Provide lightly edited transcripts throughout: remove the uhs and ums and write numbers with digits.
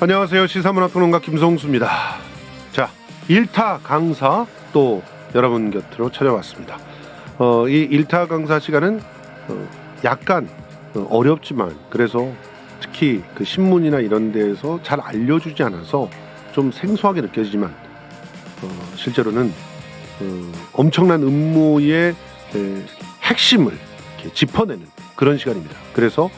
안녕하세요. 시사문화평론가 김성수입니다. 자, 일타 강사 또 여러분 곁으로 찾아왔습니다. 이 일타 강사 시간은 약간 어렵지만 그래서 특히 그 신문이나 이런 데에서 잘 알려주지 않아서 좀 생소하게 느껴지지만 실제로는 엄청난 음모의 핵심을 이렇게 짚어내는 그런 시간입니다. 그래서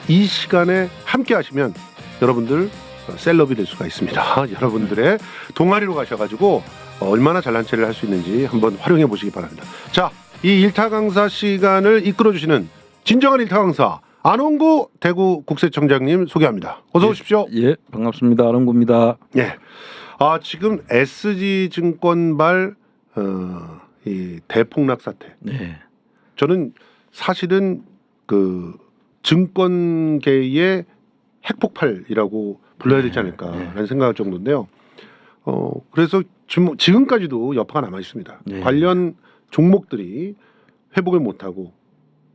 이 시간에 함께 하시면 여러분들 셀럽이 될 수가 있습니다. 여러분들의 동아리로 가셔가지고 얼마나 잘난 체를 할 수 있는지 한번 활용해 보시기 바랍니다. 자, 이 일타 강사 시간을 이끌어주시는 진정한 일타 강사 안홍구 대구 국세청장님 소개합니다. 어서 오십시오. 예, 반갑습니다. 안홍구입니다. 예. 지금 SG증권발 이 대폭락 사태. 네. 저는 사실은 그 증권계의 핵폭발이라고 불러야 되지 않을까라는 생각할 정도인데요. 그래서 지금까지도 여파가 남아 있습니다. 네. 관련 종목들이 회복을 못하고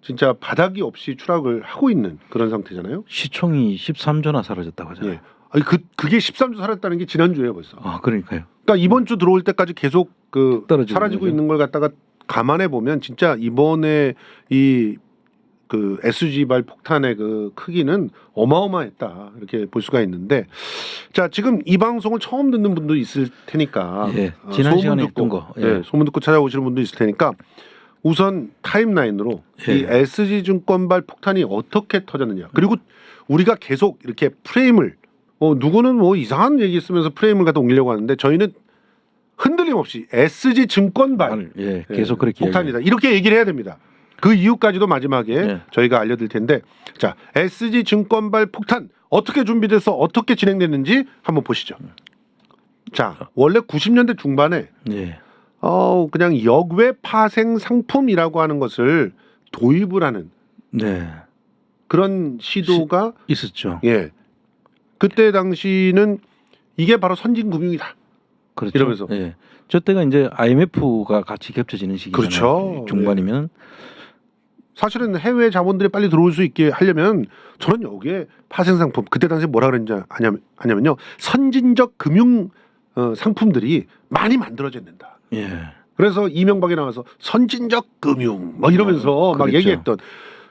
진짜 바닥이 없이 추락을 하고 있는 그런 상태잖아요. 시총이 13조나 사라졌다고 하잖아요. 예. 그게 13조 사랐다는 게 지난주에 벌써. 그러니까요. 그러니까 이번 주 들어올 때까지 계속 사라지고 거죠. 있는 걸 갖다가 감안해 보면 진짜 이번에 그 SG발 폭탄의 그 크기는 어마어마했다 이렇게 볼 수가 있는데, 자, 지금 이 방송을 처음 듣는 분도 있을 테니까 지난 시간에 했던 거 소문 듣고 찾아오시는 분도 있을 테니까 우선 타임라인으로 이 SG증권발 폭탄이 어떻게 터졌느냐, 그리고 우리가 계속 이렇게 프레임을 누구는 뭐 이상한 얘기 쓰면서 프레임을 갖다 옮기려고 하는데 저희는 흔들림 없이 SG증권발 계속 그렇게 폭탄이다 이렇게 얘기를 해야 됩니다. 그 이유까지도 마지막에 저희가 알려드릴 텐데, 자, SG증권발 폭탄 어떻게 준비돼서 어떻게 진행됐는지 한번 보시죠. 자, 원래 90년대 중반에 그냥 역외 파생 상품이라고 하는 것을 도입을 하는 그런 시도가 있었죠. 예, 그때 당시는 이게 바로 선진금융이다. 그렇죠. 이러면서 저 때가 이제 IMF가 같이 겹쳐지는 시기잖아요. 그렇죠. 중반이면 사실은 해외 자본들이 빨리 들어올 수 있게 하려면 저는 여기에 파생 상품, 그때 당시에 뭐라 그랬는지 아냐면요, 선진적 금융 상품들이 많이 만들어져야 된다. 그래서 이명박이 나와서 선진적 금융 뭐 이러면서 막 그렇죠. 얘기했던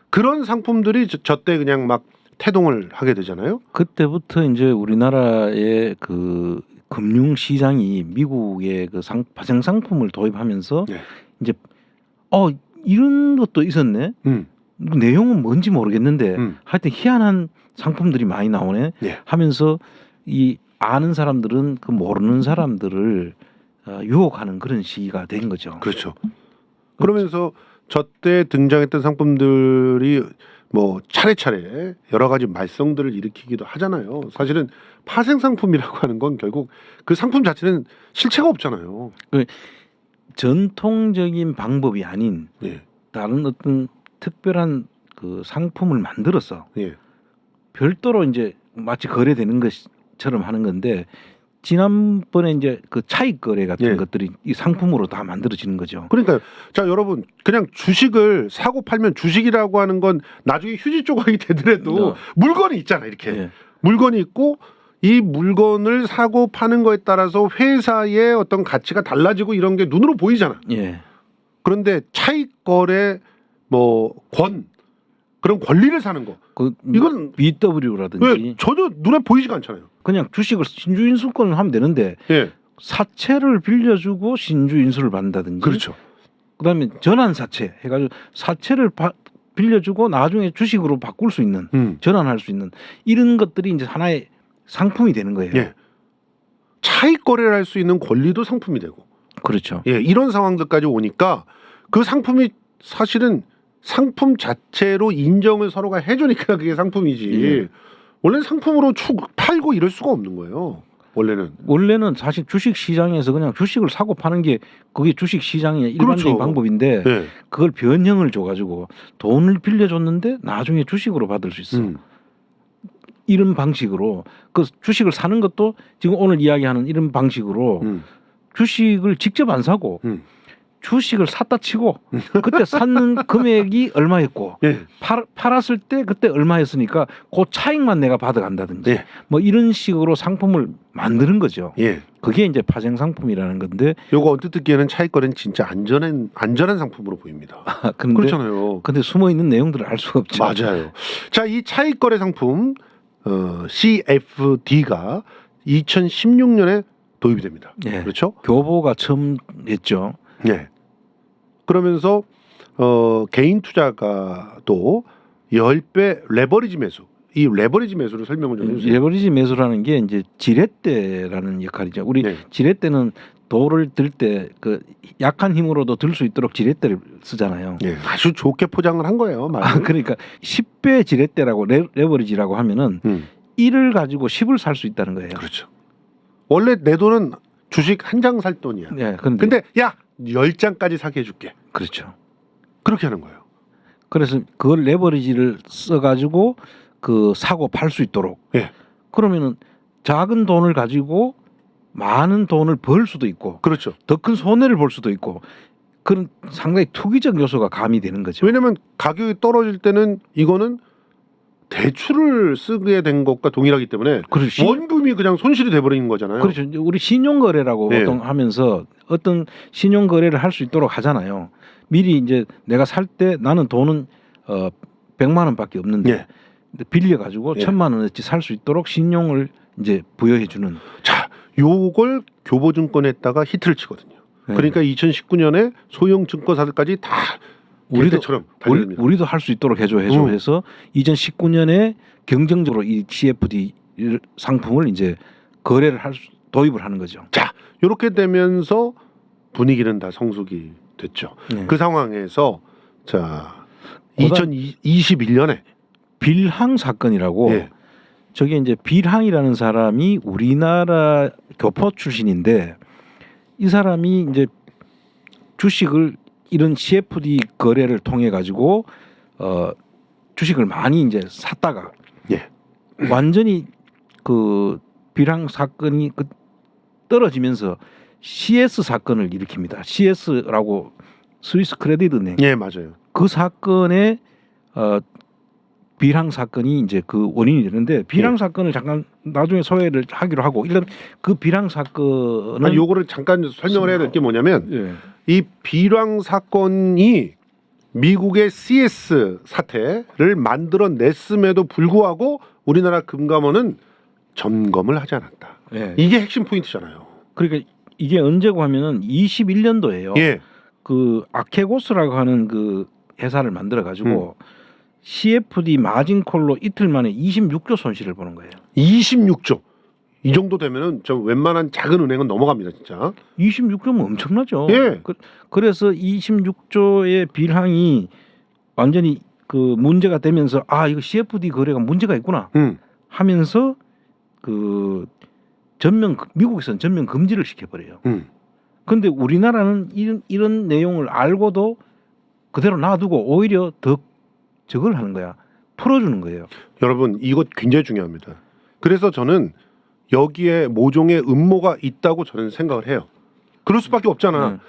그런 상품들이 저 때 그냥 막 태동을 하게 되잖아요. 그때부터 이제 우리나라의 그 금융 시장이 미국의 그 파생 상품을 도입하면서 이제 이런 것도 있었네. 내용은 뭔지 모르겠는데 하여튼 희한한 상품들이 많이 나오네 하면서 이 아는 사람들은 그 모르는 사람들을 유혹하는 그런 시기가 된 거죠. 그렇죠. 그러면서 저때 등장했던 상품들이 뭐 차례차례 여러 가지 말썽들을 일으키기도 하잖아요. 사실은 파생 상품이라고 하는 건 결국 그 상품 자체는 실체가 없잖아요. 전통적인 방법이 아닌 다른 어떤 특별한 그 상품을 만들어서 별도로 이제 마치 거래되는 것처럼 하는 건데, 지난번에 이제 그 차익 거래 같은 것들이 이 상품으로 다 만들어지는 거죠. 그러니까요. 자, 여러분, 그냥 주식을 사고 팔면 주식이라고 하는 건 나중에 휴지 조각이 되더라도 물건이 있잖아요. 이렇게 물건이 있고 이 물건을 사고 파는 거에 따라서 회사의 어떤 가치가 달라지고 이런 게 눈으로 보이잖아. 그런데 차익 거래 그런 권리를 사는 거, 이건 BW라든지 전혀 눈에 보이지가 않잖아요. 그냥 주식을 신주인수권을 하면 되는데 사채를 빌려주고 신주인수를 받는다든지, 그렇죠. 그다음에 전환사채 해가지고 사채를 빌려주고 나중에 주식으로 바꿀 수 있는 전환할 수 있는 이런 것들이 이제 하나의 상품이 되는 거예요. 차익 거래를 할 수 있는 권리도 상품이 되고, 그렇죠. 이런 상황들까지 오니까 그 상품이 사실은 상품 자체로 인정을 서로가 해주니까 그게 상품이지. 원래는 상품으로 팔고 이럴 수가 없는 거예요. 원래는 사실 주식 시장에서 그냥 주식을 사고 파는 게 그게 주식 시장의 일반적인 방법인데, 그걸 변형을 줘가지고 돈을 빌려줬는데 나중에 주식으로 받을 수 있어. 이런 방식으로 그 주식을 사는 것도 지금 오늘 이야기하는 이런 방식으로 주식을 직접 안 사고 주식을 샀다 치고 그때 샀는 금액이 얼마였고 예. 팔았을 때 그때 얼마였으니까 그 차익만 내가 받아간다든지 예. 뭐 이런 식으로 상품을 만드는 거죠. 예. 그게 이제 파생 상품이라는 건데. 요거 언뜻 듣기에는 차익거래는 진짜 안전한 상품으로 보입니다. 근데, 그렇잖아요. 근데 숨어 있는 내용들을 알 수가 없죠. 맞아요. 자, 이 차익거래 상품 CFD가 2016년에 도입이 됩니다. 예. 그렇죠? 교보가 처음 했죠. 예. 그러면서 개인 투자가도 10배 레버리지 매수. 이 레버리지 매수를 설명을 좀 해주세요. 레버리지 매수라는 게 이제 지렛대라는 역할이죠. 우리 네. 지렛대는 돌을 들 때 그 약한 힘으로도 들 수 있도록 지렛대를 쓰잖아요. 예, 아주 좋게 포장을 한 거예요. 그러니까 10배 지렛대라고 레버리지라고 하면은 1을 가지고 10을 살 수 있다는 거예요. 그렇죠. 원래 내 돈은 주식 한 장 살 돈이야. 네, 근데 야 10장까지 사게 해줄게. 그렇죠. 그렇게 하는 거예요. 그래서 그걸 레버리지를 써가지고 그 사고 팔 수 있도록. 예. 그러면은 작은 돈을 가지고 많은 돈을 벌 수도 있고, 그렇죠. 더 큰 손해를 볼 수도 있고, 그런 상당히 투기적 요소가 가미되는 거죠. 왜냐하면 가격이 떨어질 때는 이거는 대출을 쓰게 된 것과 동일하기 때문에 그렇죠. 원금이 그냥 손실이 돼버리는 거잖아요. 그렇죠. 우리 신용거래라고 네. 보통 하면서 어떤 신용거래를 할 수 있도록 하잖아요. 미리 이제 내가 살 때 나는 돈은 100만 원밖에 없는데 예. 빌려가지고 예. 1,000만 원어치 살 수 있도록 신용을 이제 부여해주는. 자, 요걸 교보증권에다가 히트를 치거든요. 네. 그러니까 2019년에 소형 증권사들까지 다 개떼처럼 달려듭니다. 우리도 할 수 있도록 해줘 해서 2019년에 경쟁적으로 이 CFD 상품을 이제 거래를 도입을 하는 거죠. 자, 이렇게 되면서 분위기는 다 성숙이 됐죠. 네. 그 상황에서 자 2021년에 빌항 사건이라고. 예. 저게 이제 빌항이라는 사람이 우리나라 교포 출신인데 이 사람이 이제 주식을 이런 CFD 거래를 통해 가지고 주식을 많이 이제 샀다가 예. 완전히 그 빌항 사건이 떨어지면서 CS 사건을 일으킵니다. CS라고 스위스 크레딧 은행. 예, 맞아요. 그 사건에 빌항 사건이 이제 그 원인이 되는데 빌항 예. 사건을 잠깐 나중에 소개를 하기로 하고 일단 그 빌항 사건은 아니, 요거를 잠깐 설명을 해야 될 게 뭐냐면 예. 이 빌항 사건이 미국의 CS 사태를 만들어냈음에도 불구하고 우리나라 금감원은 점검을 하지 않았다. 예. 이게 핵심 포인트잖아요. 그러니까 이게 언제고 하면은 21년도예요. 예. 그 아케고스라고 하는 그 회사를 만들어 가지고 CFD 마진콜로 이틀 만에 26조 손실을 보는 거예요. 26조. 이 정도 되면은 저 웬만한 작은 은행은 넘어갑니다, 진짜. 26조면 엄청나죠. 예. 그래서 26조의 빌항이 완전히 그 문제가 되면서 아 이거 CFD 거래가 문제가 있구나 하면서 그 미국에서는 전면 금지를 시켜버려요. 그런데 우리나라는 이런 내용을 알고도 그대로 놔두고 오히려 더 저걸 하는 거야. 풀어주는 거예요. 여러분, 이거 굉장히 중요합니다. 그래서 저는 여기에 모종의 음모가 있다고 저는 생각을 해요. 그럴 수밖에 없잖아.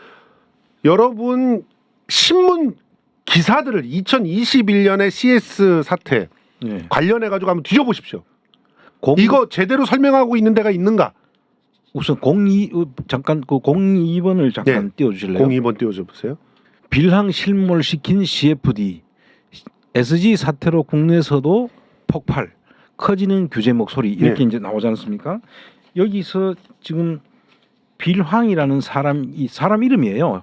여러분 신문 기사들을 2021년의 CS 사태 네. 관련해 가지고 한번 뒤져보십시오. 이거 제대로 설명하고 있는 데가 있는가? 우선 02번을 잠깐 띄워주실래요? 02번 띄워줘 보세요. 빌항 실물시킨 CFD SG 사태로 국내에서도 폭발 커지는 규제 목소리 이렇게 이제 나오지 않습니까? 여기서 지금 빌황이라는 사람 이름이에요.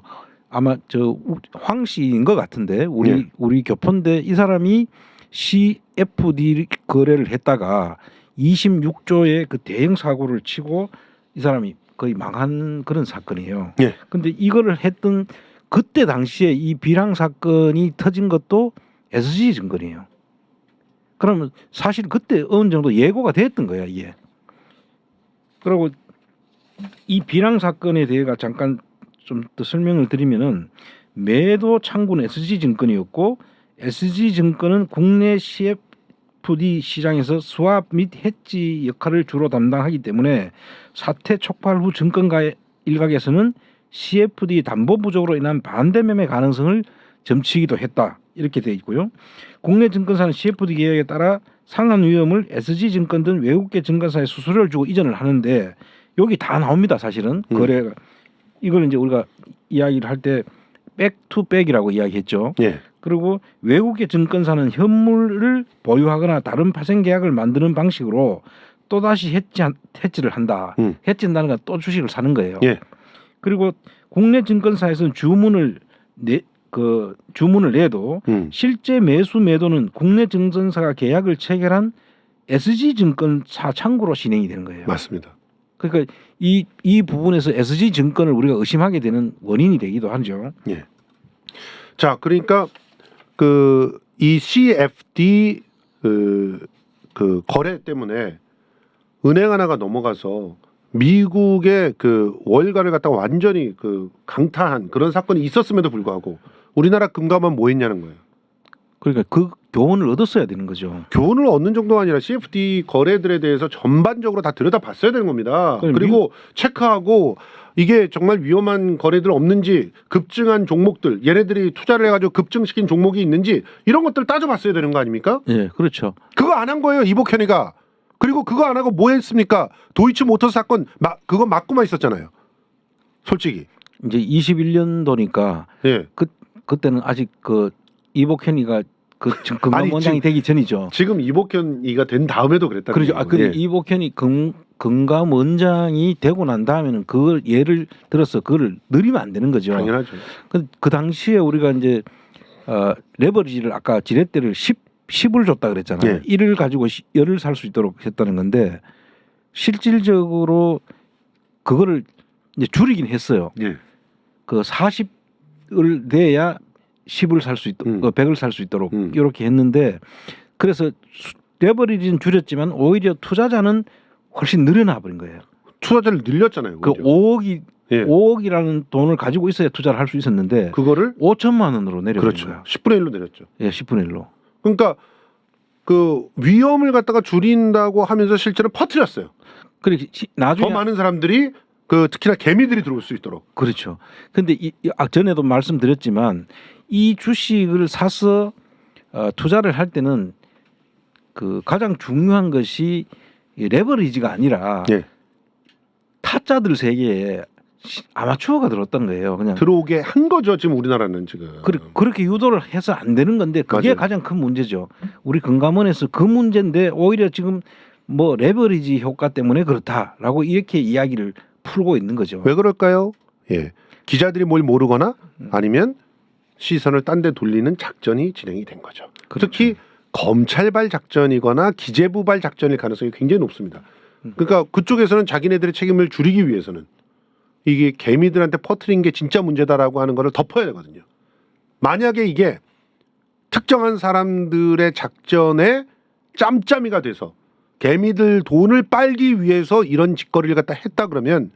아마 저 황 씨인 것 같은데 우리 교포인데 이 사람이 CFD 거래를 했다가 26조의 그 대형 사고를 치고 이 사람이 거의 망한 그런 사건이에요. 근데 이거를 했던 그때 당시에 이 빌항 사건이 터진 것도 SG 증권이에요. 그러면 사실 그때 어느 정도 예고가 됐던 거야 이게. 그리고 이 빌항 사건에 대해서 잠깐 좀 더 설명을 드리면은 매도 창구는 SG 증권이었고 SG 증권은 국내 CFD 시장에서 스왑 및 해지 역할을 주로 담당하기 때문에 사태 촉발 후 증권가 일각에서는 CFD 담보 부족으로 인한 반대 매매 가능성을 점치기도 했다. 이렇게 돼 있고요. 국내 증권사는 CFD 계약에 따라 상한 위험을 SG증권 등 외국계 증권사에 수수료를 주고 이전을 하는데 여기 다 나옵니다. 사실은 거래가 이걸 이제 우리가 이야기를 할 때 백투백이라고 이야기했죠. 예. 그리고 외국계 증권사는 현물을 보유하거나 다른 파생 계약을 만드는 방식으로 또다시 해지를 한다. 해지한다는 건 또 주식을 사는 거예요. 예. 그리고 국내 증권사에서는 주문을 내도 실제 매수 매도는 국내 증권사가 계약을 체결한 SG증권사 창구로 진행이 되는 거예요. 맞습니다. 그러니까 이 부분에서 SG증권을 우리가 의심하게 되는 원인이 되기도 하죠. 예. 자, 그러니까 이 CFD 그 거래 때문에 은행 하나가 넘어가서 미국의 그 월가를 갖다가 완전히 강타한 그런 사건이 있었음에도 불구하고 우리나라 금감원 뭐 했냐는 거예요. 그러니까 그 교훈을 얻었어야 되는 거죠. 교훈을 얻는 정도가 아니라 CFD 거래들에 대해서 전반적으로 다 들여다봤어야 되는 겁니다. 그리고 체크하고 이게 정말 위험한 거래들 없는지, 급증한 종목들, 얘네들이 투자를 해가지고 급증시킨 종목이 있는지 이런 것들 따져봤어야 되는 거 아닙니까? 예, 그렇죠. 그거 안 한 거예요, 이복현이가. 그리고 그거 안 하고 뭐 했습니까? 도이치모터스 사건 그거 맞고만 있었잖아요. 솔직히. 이제 21년도니까 예. 그때는 아직 이복현이가 금감원장이 되기 전이죠. 지금 이복현이가 된 다음에도 그랬다는 그렇죠. 거예요. 근데 예. 이복현이 금감원장이 되고 난 다음에는 그 예를 들어서 그걸 늘리면 안 되는 거죠. 당연하죠. 그 당시에 우리가 이제 레버리지를 아까 지렛대를 10을 줬다 그랬잖아요. 예. 1을 가지고 10을 살 수 있도록 했다는 건데 실질적으로 그거를 이제 줄이긴 했어요. 예. 그 40을 내야 10을 살 수 있도록 100을 살 수 있도록 이렇게 했는데 그래서 레버리지는 줄였지만 오히려 투자자는 훨씬 늘어나 버린 거예요. 투자자를 늘렸잖아요. 그 오히려. 5억이라는 돈을 가지고 있어야 투자를 할 수 있었는데 그거를 5천만 원으로 내려버린 그렇죠. 거예요. 10분의 1로 내렸죠. 예, 10분의 1로. 그러니까 그 위험을 갖다가 줄인다고 하면서 실제로 퍼뜨렸어요. 그렇게 나중에 더 많은 사람들이 특히나 개미들이 들어올 수 있도록. 그렇죠. 근데 전에도 말씀드렸지만 이 주식을 사서 투자를 할 때는 가장 중요한 것이 레버리지가 아니라 예. 타짜들 세계에 아마추어가 들었던 거예요. 그냥 들어오게 한 거죠. 지금 우리나라는 지금. 그렇게 유도를 해서 안 되는 건데 그게 맞아요. 가장 큰 문제죠. 우리 금감원에서 그 문제인데 오히려 지금 뭐 레버리지 효과 때문에 그렇다라고 이렇게 이야기를 풀고 있는 거죠. 왜 그럴까요? 예. 기자들이 뭘 모르거나 아니면 시선을 딴 데 돌리는 작전이 진행이 된 거죠. 그렇죠. 특히 검찰발 작전이거나 기재부발 작전일 가능성이 굉장히 높습니다. 그러니까 그쪽에서는 자기네들의 책임을 줄이기 위해서는 이게 개미들한테 퍼뜨린 게 진짜 문제다라고 하는 거를 덮어야 되거든요. 만약에 이게 특정한 사람들의 작전에 짬짬이가 돼서 개미들 돈을 빨기 위해서 이런 짓거리를 갖다 했다 그러면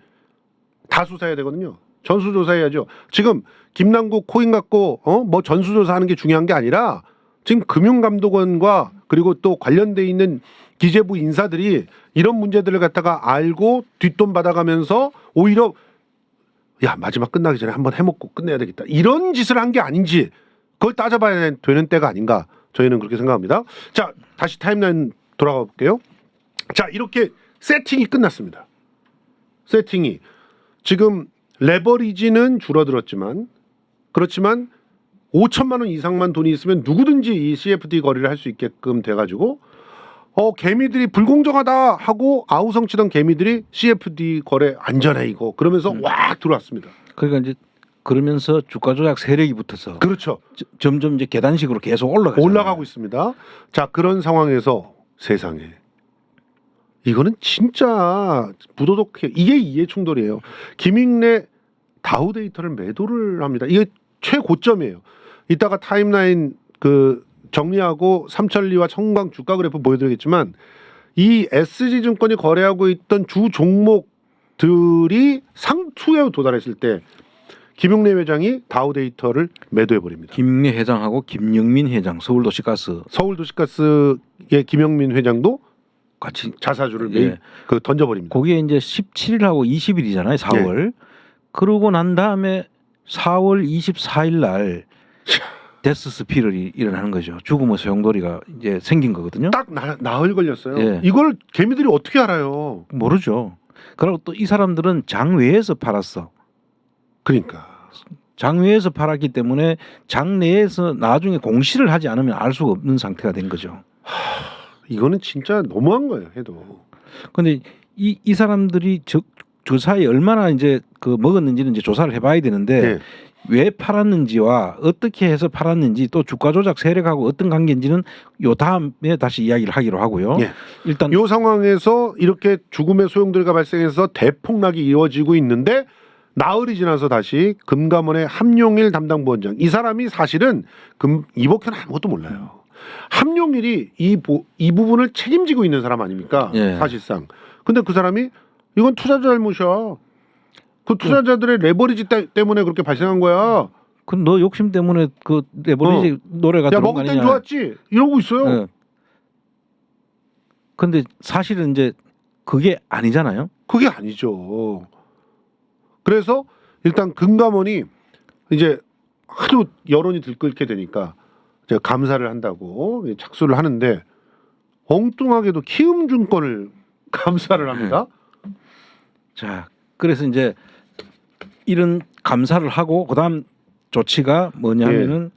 다 수사해야 되거든요. 전수조사해야죠. 지금 김남국 코인 갖고 뭐 전수조사하는 게 중요한 게 아니라 지금 금융감독원과 그리고 또 관련돼 있는 기재부 인사들이 이런 문제들을 갖다가 알고 뒷돈 받아가면서 오히려 야 마지막 끝나기 전에 한번 해먹고 끝내야 되겠다 이런 짓을 한 게 아닌지 그걸 따져봐야 되는 때가 아닌가 저희는 그렇게 생각합니다. 자 다시 타임라인 돌아가 볼게요. 자 이렇게 세팅이 끝났습니다. 세팅이 지금 레버리지는 줄어들었지만 그렇지만 5천만 원 이상만 돈이 있으면 누구든지 이 CFD 거래를 할 수 있게끔 돼가지고 개미들이 불공정하다 하고 아우성치던 개미들이 CFD 거래 안전해 이거 그러면서 와 들어왔습니다. 그러니까 이제 그러면서 주가 조작 세력이 붙어서 그렇죠. 점점 이제 계단식으로 계속 올라가고 있습니다. 자 그런 상황에서 세상에 이거는 진짜 부도덕해. 이게 이해 충돌이에요. 김익래 다우데이터를 매도를 합니다. 이게 최고점이에요. 이따가 타임라인 정리하고 삼천리와 청광 주가 그래프 보여드리겠지만 이 SG증권이 거래하고 있던 주 종목들이 상투에 도달했을 때 김용래 회장이 다우데이터를 매도해 버립니다. 김용래 회장하고 김영민 회장 서울도시가스 서울도시가스의 김영민 회장도 같이 자사주를 던져버립니다. 거기에 이제 17일하고 20일이잖아요. 4월. 그러고 난 다음에 4월 24일 날 데스 스피럴이 일어나는 거죠. 죽음의 소용돌이가 이제 생긴 거거든요. 딱 나흘 걸렸어요. 예. 이걸 개미들이 어떻게 알아요? 모르죠. 그리고 또 이 사람들은 장외에서 팔았어. 그러니까. 장외에서 팔았기 때문에 장내에서 나중에 공시를 하지 않으면 알 수가 없는 상태가 된 거죠. 이거는 진짜 너무한 거예요. 해도. 근데 이 사람들이 저 사이에 얼마나 이제 그 먹었는지는 이제 조사를 해봐야 되는데 예. 왜 팔았는지와 어떻게 해서 팔았는지 또 주가 조작 세력하고 어떤 관계인지는 요 다음에 다시 이야기를 하기로 하고요. 예. 일단 이 상황에서 이렇게 죽음의 소용돌이가 발생해서 대폭락이 이루어지고 있는데 나흘이 지나서 다시 금감원의 함용일 담당 부원장, 이 사람이 사실은 이복현 아무것도 몰라요. 함용일이 이 부분을 책임지고 있는 사람 아닙니까? 예. 사실상. 근데 그 사람이 이건 투자자 잘못이야. 그 투자자들의 레버리지 때문에 그렇게 발생한 거야. 그 너 욕심 때문에 그 레버리지 노래가 야, 들어온 거 먹을 땐 아니냐. 좋았지. 이러고 있어요. 예. 근데 사실은 이제 그게 아니잖아요. 그게 아니죠. 그래서 일단 금감원이 이제 하도 여론이 들끓게 되니까 이제 감사를 한다고 착수를 하는데 엉뚱하게도 키움증권을 감사를 합니다. 자, 그래서 이제 이런 감사를 하고 그다음 조치가 뭐냐면은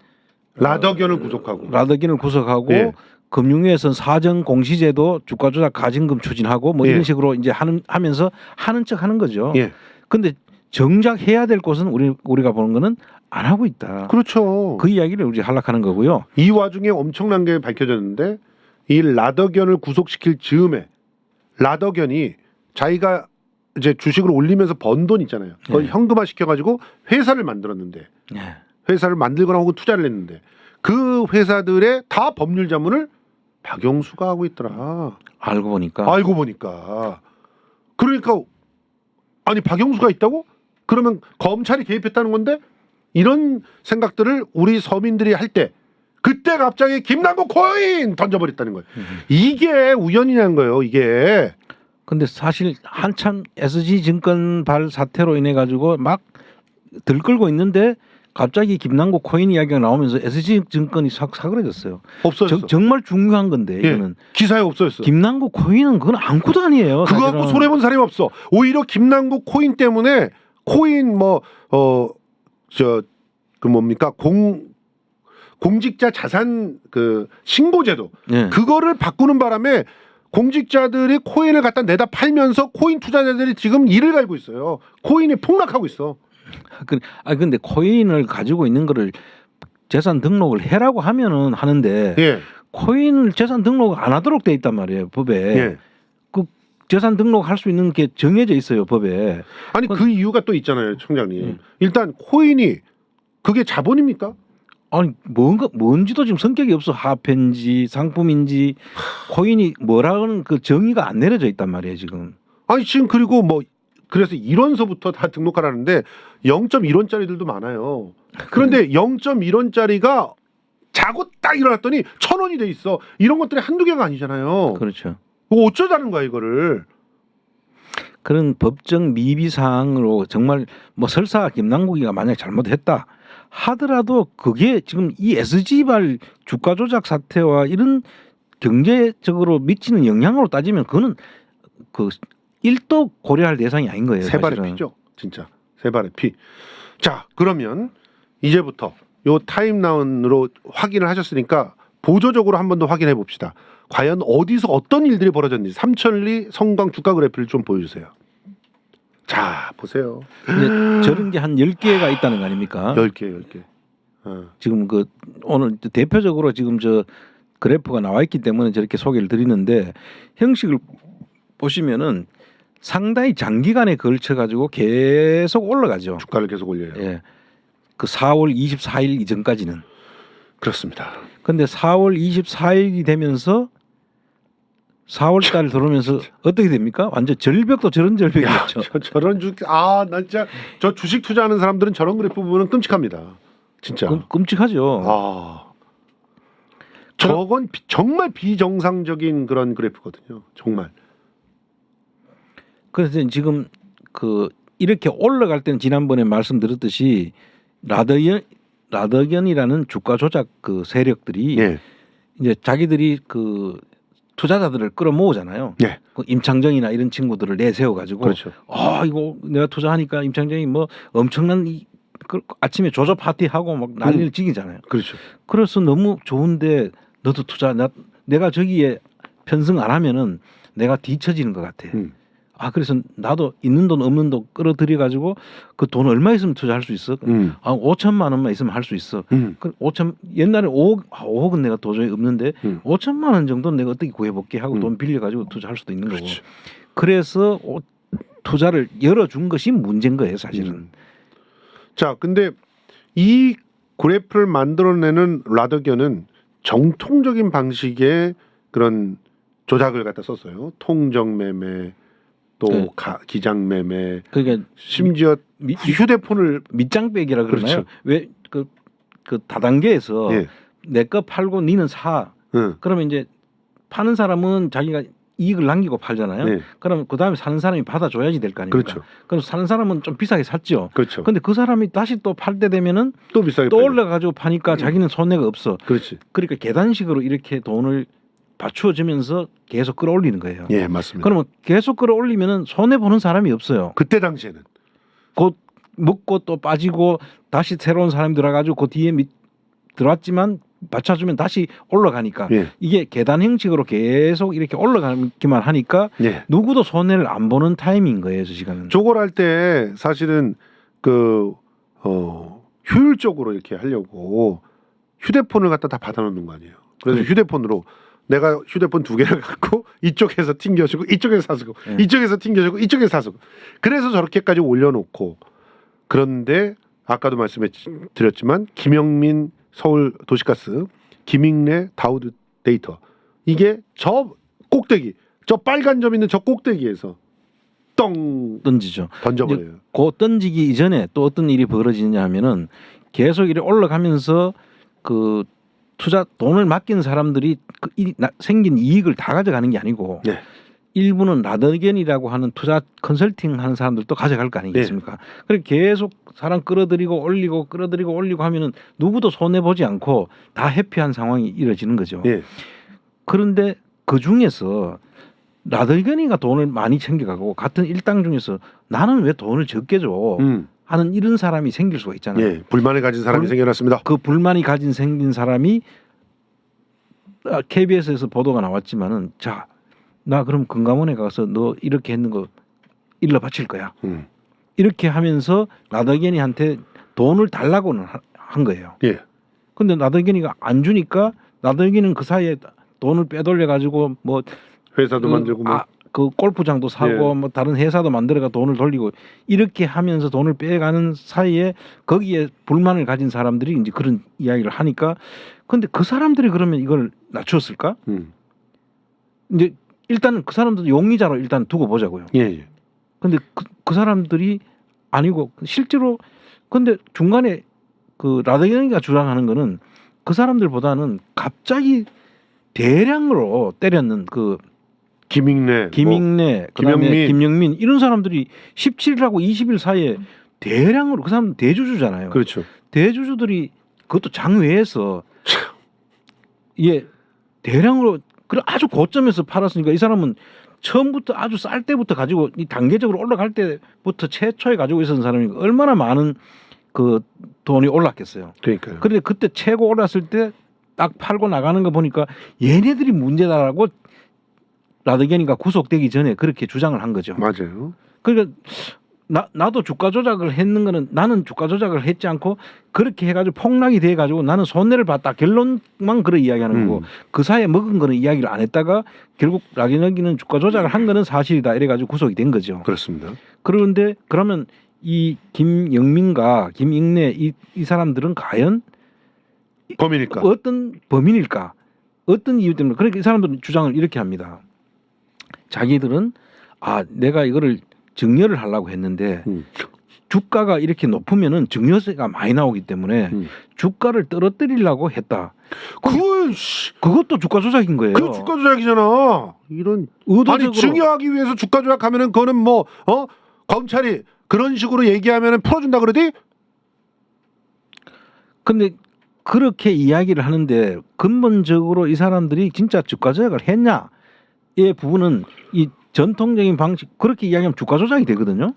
라더견을 구속하고. 라더긴을 구속하고 예. 금융위에서는 사정 공시제도 주가 조작 가징금 추진하고 뭐 이런 예. 식으로 이제 하면서 하는 척 하는 거죠. 예. 근데 정작 해야 될 것은 우리가 보는 거는 안 하고 있다. 그렇죠. 그 이야기를 우리 하락하는 거고요. 이 와중에 엄청난 게 밝혀졌는데 이 라더견을 구속시킬 즈음에 라더견이 자기가 이제 주식을 올리면서 번 돈 있잖아요. 그걸 네. 현금화 시켜가지고 회사를 만들었는데 예. 회사를 만들거나 혹은 투자를 했는데 그 회사들의 다 법률 자문을 박영수가 하고 있더라. 알고 보니까 알고 보니까. 그러니까 아니 박영수가 있다고? 그러면 검찰이 개입했다는 건데 이런 생각들을 우리 서민들이 할 때 그때 갑자기 김남국 코인 던져버렸다는 거예요. 이게 우연이냐는 거예요. 이게. 근데 사실 한참 SG증권발 사태로 인해 가지고 막 들끓고 있는데 갑자기 김남국 코인 이야기가 나오면서 SG증권이 사그라졌어요. 없어졌어. 정말 중요한 건데 예, 이거는 기사에 없어졌어. 김남국 코인은 그건 아무것도 아니에요. 그거 갖고 사실은. 손해본 사람이 없어. 오히려 김남국 코인 때문에 코인 뭡니까 공직자 자산 그 신고제도 예. 그거를 바꾸는 바람에 공직자들이 코인을 갖다 내다 팔면서 코인 투자자들이 지금 이를 갈고 있어요. 코인이 폭락하고 있어. 근데 코인을 가지고 있는 거를 재산 등록을 해라고 하면은 하는데 예. 코인을 재산 등록 안 하도록 돼 있단 말이에요 법에. 예. 그 재산 등록할 수 있는 게 정해져 있어요 법에. 아니 그 이유가 또 있잖아요, 청장님. 예. 일단 코인이 그게 자본입니까? 아니 뭔지도 지금 성격이 없어. 화폐인지 상품인지 코인이 뭐라는 그 정의가 안 내려져 있단 말이에요 지금. 아니 지금 그리고 그래서 1원서부터 다 등록하라는데 0.1원짜리들도 많아요. 그런데 0.1원짜리가 자고 딱 일어났더니 1,000원이 돼 있어. 이런 것들이 한두 개가 아니잖아요. 그렇죠. 뭐 어쩌자는 거야 이거를. 그런 법적 미비 사항으로 정말 뭐 설사 김남국이가 만약 잘못했다 하더라도 그게 지금 이 SG발 주가 조작 사태와 이런 경제적으로 미치는 영향으로 따지면 그거는 그 1도 고려할 대상이 아닌 거예요. 세 발의 사실은. 피죠. 진짜 세 발의 피. 자 그러면 이제부터 요 타임라운으로 확인을 하셨으니까 보조적으로 한 번 더 확인해 봅시다. 과연 어디서 어떤 일들이 벌어졌는지 삼천리 성광 주가 그래프를 좀 보여주세요. 자 보세요. 이제 저런 게 한 10개가 있다는 거 아닙니까? 10개. 지금 그 오늘 대표적으로 지금 저 그래프가 나와 있기 때문에 저렇게 소개를 드리는데 형식을 보시면은 상당히 장기간에 걸쳐 가지고 계속 올라가죠. 주가를 계속 올려요. 예. 그 4월 24일 이전까지는. 그렇습니다. 근데 4월 24일이 되면서 4월 달 들어오면서 어떻게 됩니까? 완전 절벽도 저런 절벽이었죠. 저런 나 진짜 저 주식 투자하는 사람들은 저런 그래프 보면 끔찍합니다. 진짜. 끔찍하죠. 저건 정말 비정상적인 그런 그래프거든요. 정말. 그래서 지금 그 이렇게 올라갈 때는 지난번에 말씀드렸듯이 라더견이라는 주가 조작 그 세력들이 예. 이제 자기들이 그 투자자들을 끌어모으잖아요. 예. 그 임창정이나 이런 친구들을 내세워 가지고 그렇죠. 이거 내가 투자하니까 임창정이 뭐 엄청난 그 아침에 조조 파티하고 막 난리를 지기잖아요. 그렇죠. 그래서 너무 좋은데 너도 내가 저기에 편승 안 하면은 내가 뒤처지는 것 같아. 그래서 나도 있는 돈 없는 돈 끌어들여 가지고 그 돈 얼마 있으면 투자할 수 있어? 5천만 원만 있으면 할 수 있어. 그 5천 옛날에 5억은 내가 도저히 없는데 5천만 원 정도는 내가 어떻게 구해볼게 하고 돈 빌려 가지고 투자할 수도 있는 거고. 그렇죠. 그래서 투자를 열어준 것이 문제인 거예요, 사실은. 자, 근데 이 그래프를 만들어내는 라더견은 정통적인 방식의 그런 조작을 갖다 썼어요. 통정 매매, 또 네. 기장 매매, 그러니까 심지어 휴대폰을 밑장빼기라 그러나요? 그렇죠. 왜 그 다단계에서 예. 내 거 팔고 니는 사. 그러면 이제 파는 사람은 자기가 이익을 남기고 팔잖아요. 예. 그럼 그 다음에 사는 사람이 받아줘야지 될 거 아닙니까? 그렇죠. 그럼 사는 사람은 좀 비싸게 샀죠. 그렇죠. 근데 그 사람이 다시 또 팔 때 되면은 또 비싸게 또 팔죠. 올라가지고 파니까 자기는 손해가 없어. 그렇지. 그러니까 계단식으로 이렇게 돈을 받추어주면서 계속 끌어올리는 거예요. 예, 맞습니다. 그러면 계속 끌어올리면은 손해 보는 사람이 없어요. 그때 당시에는 곧 먹고 또 빠지고 다시 새로운 사람이 들어가지고 그 뒤에 들어왔지만 받쳐주면 다시 올라가니까 예. 이게 계단 형식으로 계속 이렇게 올라가기만 하니까 예. 누구도 손해를 안 보는 타이밍인 거예요, 저 시간은. 저걸 할 때 사실은 효율적으로 이렇게 하려고 휴대폰을 갖다 다 받아놓는 거 아니에요. 그래서 휴대폰으로 내가 휴대폰 2개를 갖고 이쪽에서 튕겨주고 이쪽에서 사주고 이쪽에서 튕겨주고 이쪽에서 사주고 그래서 저렇게까지 올려놓고 그런데 아까도 말씀드렸지만 김영민 서울 도시가스 김익래 다우드 데이터 이게 저 꼭대기 저 빨간 점 있는 저 꼭대기에서 똥 던지죠. 던져버려요. 그 던지기 이전에 또 어떤 일이 벌어지느냐 하면은 계속 이렇게 올라가면서 그 투자 돈을 맡긴 사람들이 생긴 이익을 다 가져가는 게 아니고 네. 일부는 라더견이라고 하는 투자 컨설팅 하는 사람들도 가져갈 거 아니겠습니까? 그렇게 계속 사람 끌어들이고 올리고 하면은 누구도 손해 보지 않고 다 해피한 상황이 이루어지는 거죠. 예. 그런데 그 중에서 라더견이가 돈을 많이 챙겨가고 같은 일당 중에서 나는 왜 돈을 적게 줘 하는 이런 사람이 생길 수가 있잖아요. 예. 불만을 가진 사람이 생겨났습니다. 그 불만이 생긴 사람이 KBS에서 보도가 나왔지만은 나 그럼 금감원에 가서 너 이렇게 했는 거 일러 바칠 거야. 이렇게 하면서 라더견이한테 돈을 달라고는 한 거예요. 예. 근데 라더견이가 안 주니까 라더견이는 그 사이에 돈을 빼돌려 가지고 뭐 회사도 만들고 뭐. 그 골프장도 사고 뭐 다른 회사도 만들어가 돈을 돌리고 이렇게 하면서 돈을 빼가는 사이에 거기에 불만을 가진 사람들이 이제 그런 이야기를 하니까 근데 그 사람들이 그러면 이걸 낮췄을까? 이제 일단 그 사람들 용의자로 일단 두고 보자고요. 예. 근데 그 사람들이 아니고 실제로 근데 중간에 그 라더견이가 주장하는 거는 그 사람들보다는 갑자기 대량으로 때렸는 그 김익래, 그다음에 김영민 이런 사람들이 17일하고 20일 사이에 대량으로 그 사람 대주주잖아요. 그렇죠. 대주주들이 그것도 장외에서 대량으로 그래 아주 고점에서 팔았으니까 이 사람은 처음부터 아주 쌀 때부터 가지고 이 단계적으로 올라갈 때부터 최초에 가지고 있었던 사람이 얼마나 많은 그 돈이 올랐겠어요. 그러니까요. 그런데 그때 최고 올랐을 때 딱 팔고 나가는 거 보니까 얘네들이 문제다라고 라더견이가 구속되기 전에 그렇게 주장을 한 거죠. 맞아요. 그러니까 나도 주가 조작을 했는 거는 나는 주가 조작을 했지 않고 그렇게 해가지고 폭락이 돼가지고 나는 손해를 봤다 결론만 그런 이야기하는 거고 그 사이에 먹은 거는 이야기를 안 했다가 결국 라더견이는 주가 조작을 한 거는 사실이다 이래가지고 구속이 된 거죠. 그렇습니다. 그런데 그러면 이 김영민과 김익래 이 사람들은 과연 범인일까? 어떤 범인일까? 어떤 이유 때문에 그러니까 이 사람들은 주장을 이렇게 합니다. 자기들은 내가 이거를 증여를 하려고 했는데 주가가 이렇게 높으면은 증여세가 많이 나오기 때문에 주가를 떨어뜨리려고 했다. 그것도 주가 조작인 거예요. 그 주가 조작이잖아. 이런 의도적으로 증여하기 위해서 주가 조작하면은 그거는 검찰이 그런 식으로 얘기하면 풀어준다 그러지? 근데 그렇게 이야기를 하는데 근본적으로 이 사람들이 진짜 주가 조작을 했냐의 부분은 이 전통적인 방식 그렇게 이야기하면 주가 조작이 되거든요.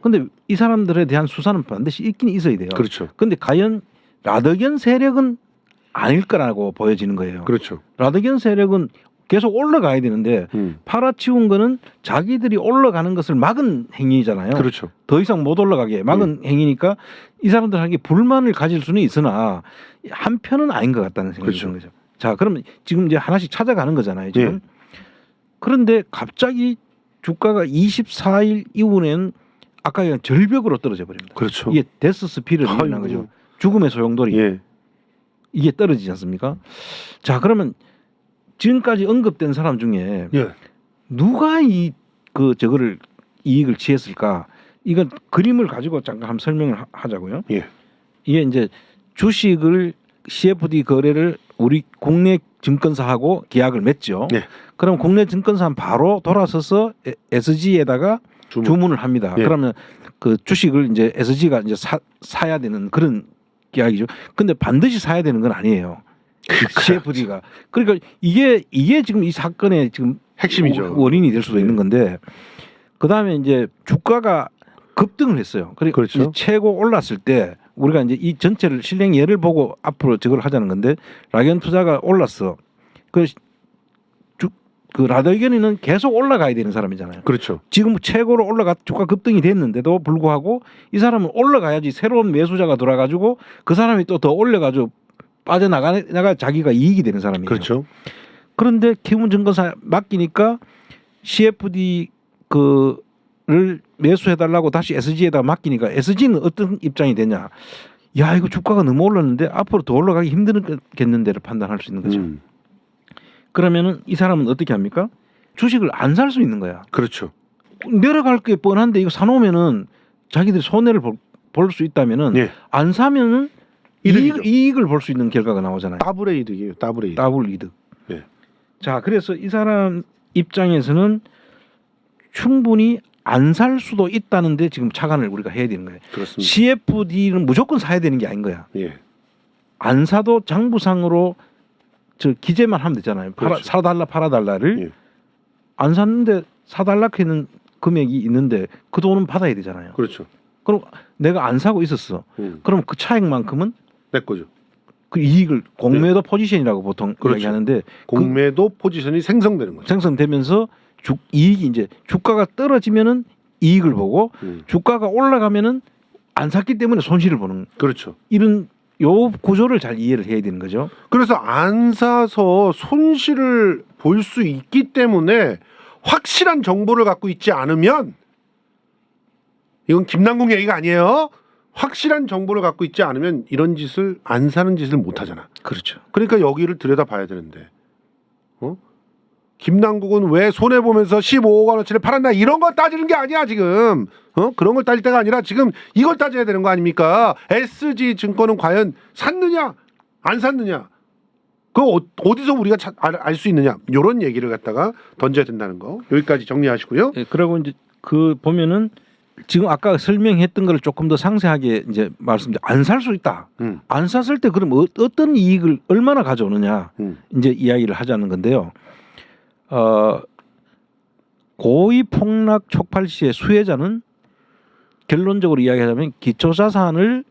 근데 이 사람들에 대한 수사는 반드시 있긴 있어야 돼요. 그렇죠. 근데 과연 라더견 세력은 아닐 거라고 보여지는 거예요. 그렇죠. 라더견 세력은 계속 올라가야 되는데 팔아치운 거는 자기들이 올라가는 것을 막은 행위잖아요. 그렇죠. 더 이상 못 올라가게 막은 행위니까 이 사람들에게 불만을 가질 수는 있으나 한편은 아닌 것 같다는 생각이 그렇죠. 드는 거죠. 자, 그러면 지금 이제 하나씩 찾아가는 거잖아요. 지금. 예. 그런데 갑자기 주가가 24일 이후에는 아까 얘기한 절벽으로 떨어져 버립니다. 그렇죠. 이게 데스 스피드를 아이고. 일어난 거죠. 죽음의 소용돌이. 예. 이게 떨어지지 않습니까? 자, 그러면 지금까지 언급된 사람 중에 예. 누가 저거를 이익을 취했을까? 이건 그림을 가지고 잠깐 한번 설명을 하자고요. 예. 이게 이제 주식을 CFD 거래를 우리 국내 증권사하고 계약을 맺죠. 예. 그럼 국내 증권사는 바로 돌아서서 SG에다가 주문을 합니다. 예. 그러면 그 주식을 이제 SG가 이제 사야 되는 그런 계약이죠. 근데 반드시 사야 되는 건 아니에요. CFD가. 그러니까 이게 지금 이 사건의 지금 핵심이죠. 원인이 될 수도 예. 있는 건데 그다음에 이제 주가가 급등을 했어요. 그리고 그렇죠. 이제 최고 올랐을 때 우리가 이제 이 전체를 실행 예를 보고 앞으로 저걸 하자는 건데 라견 투자가 올랐어. 그 라더견이는 계속 올라가야 되는 사람이잖아요. 그렇죠. 지금 최고로 올라가 주가 급등이 됐는데도 불구하고 이 사람은 올라가야지 새로운 매수자가 들어와가지고 그 사람이 또 더 올려가지고 빠져나가 자기가 이익이 되는 사람이에요. 그렇죠. 그런데 키움증권사 맡기니까 CFD 그를 매수해달라고 다시 SG에다 맡기니까 SG는 어떤 입장이 되냐? 야, 이거 주가가 너무 올랐는데 앞으로 더 올라가기 힘들겠는데를 판단할 수 있는 거죠. 그러면은 이 사람은 어떻게 합니까? 주식을 안 살 수 있는 거야. 그렇죠. 내려갈 게 뻔한데 이거 사놓으면은 자기들이 손해를 볼 수 있다면은 예. 안 사면은 이득이죠. 이익을 볼 수 있는 결과가 나오잖아요. 더블 이득이에요. 더블 이득. 더블 이득. 예. 자, 그래서 이 사람 입장에서는 충분히 안 살 수도 있다는데 지금 착안을 우리가 해야 되는 거예요. 그렇습니다. CFD는 무조건 사야 되는 게 아닌 거야. 예. 안 사도 장부상으로 저 기재만 하면 되잖아요. 그렇죠. 사달라 팔아달라를 예. 안 샀는데 사달라 하는 금액이 있는데 그 돈은 받아야 되잖아요. 그렇죠. 그럼 내가 안 사고 있었어. 그럼 그 차액만큼은 내 거죠. 그 이익을 공매도 포지션이라고 보통 그렇죠. 이야기하는데 공매도 포지션이 생성되는 거죠. 생성되면서 이익이 이제 주가가 떨어지면은 이익을 보고 주가가 올라가면은 안 샀기 때문에 손실을 보는 그렇죠. 이런 요 구조를 잘 이해를 해야 되는 거죠. 그래서 안 사서 손실을 볼 수 있기 때문에 확실한 정보를 갖고 있지 않으면 이건 김남국 얘기가 아니에요. 확실한 정보를 갖고 있지 않으면 이런 짓을 안 사는 짓을 못 하잖아. 그렇죠. 그러니까 여기를 들여다봐야 되는데. 김남국은 왜 손해 보면서 15억 원어치를 팔았나 이런 거 따지는 게 아니야 지금. 그런 걸 따질 때가 아니라 지금 이걸 따져야 되는 거 아닙니까? SG 증권은 과연 샀느냐 안 샀느냐 그 어디서 우리가 알 수 있느냐 이런 얘기를 갖다가 던져야 된다는 거 여기까지 정리하시고요. 네, 그리고 이제 그 보면은 지금 아까 설명했던 걸 조금 더 상세하게 이제 말씀드려 안 살 수 있다. 안 샀을 때 그럼 어떤 이익을 얼마나 가져오느냐 이제 이야기를 하자는 건데요. 고의 폭락 촉발 시의 수혜자는 결론적으로 이야기하자면 기초자산을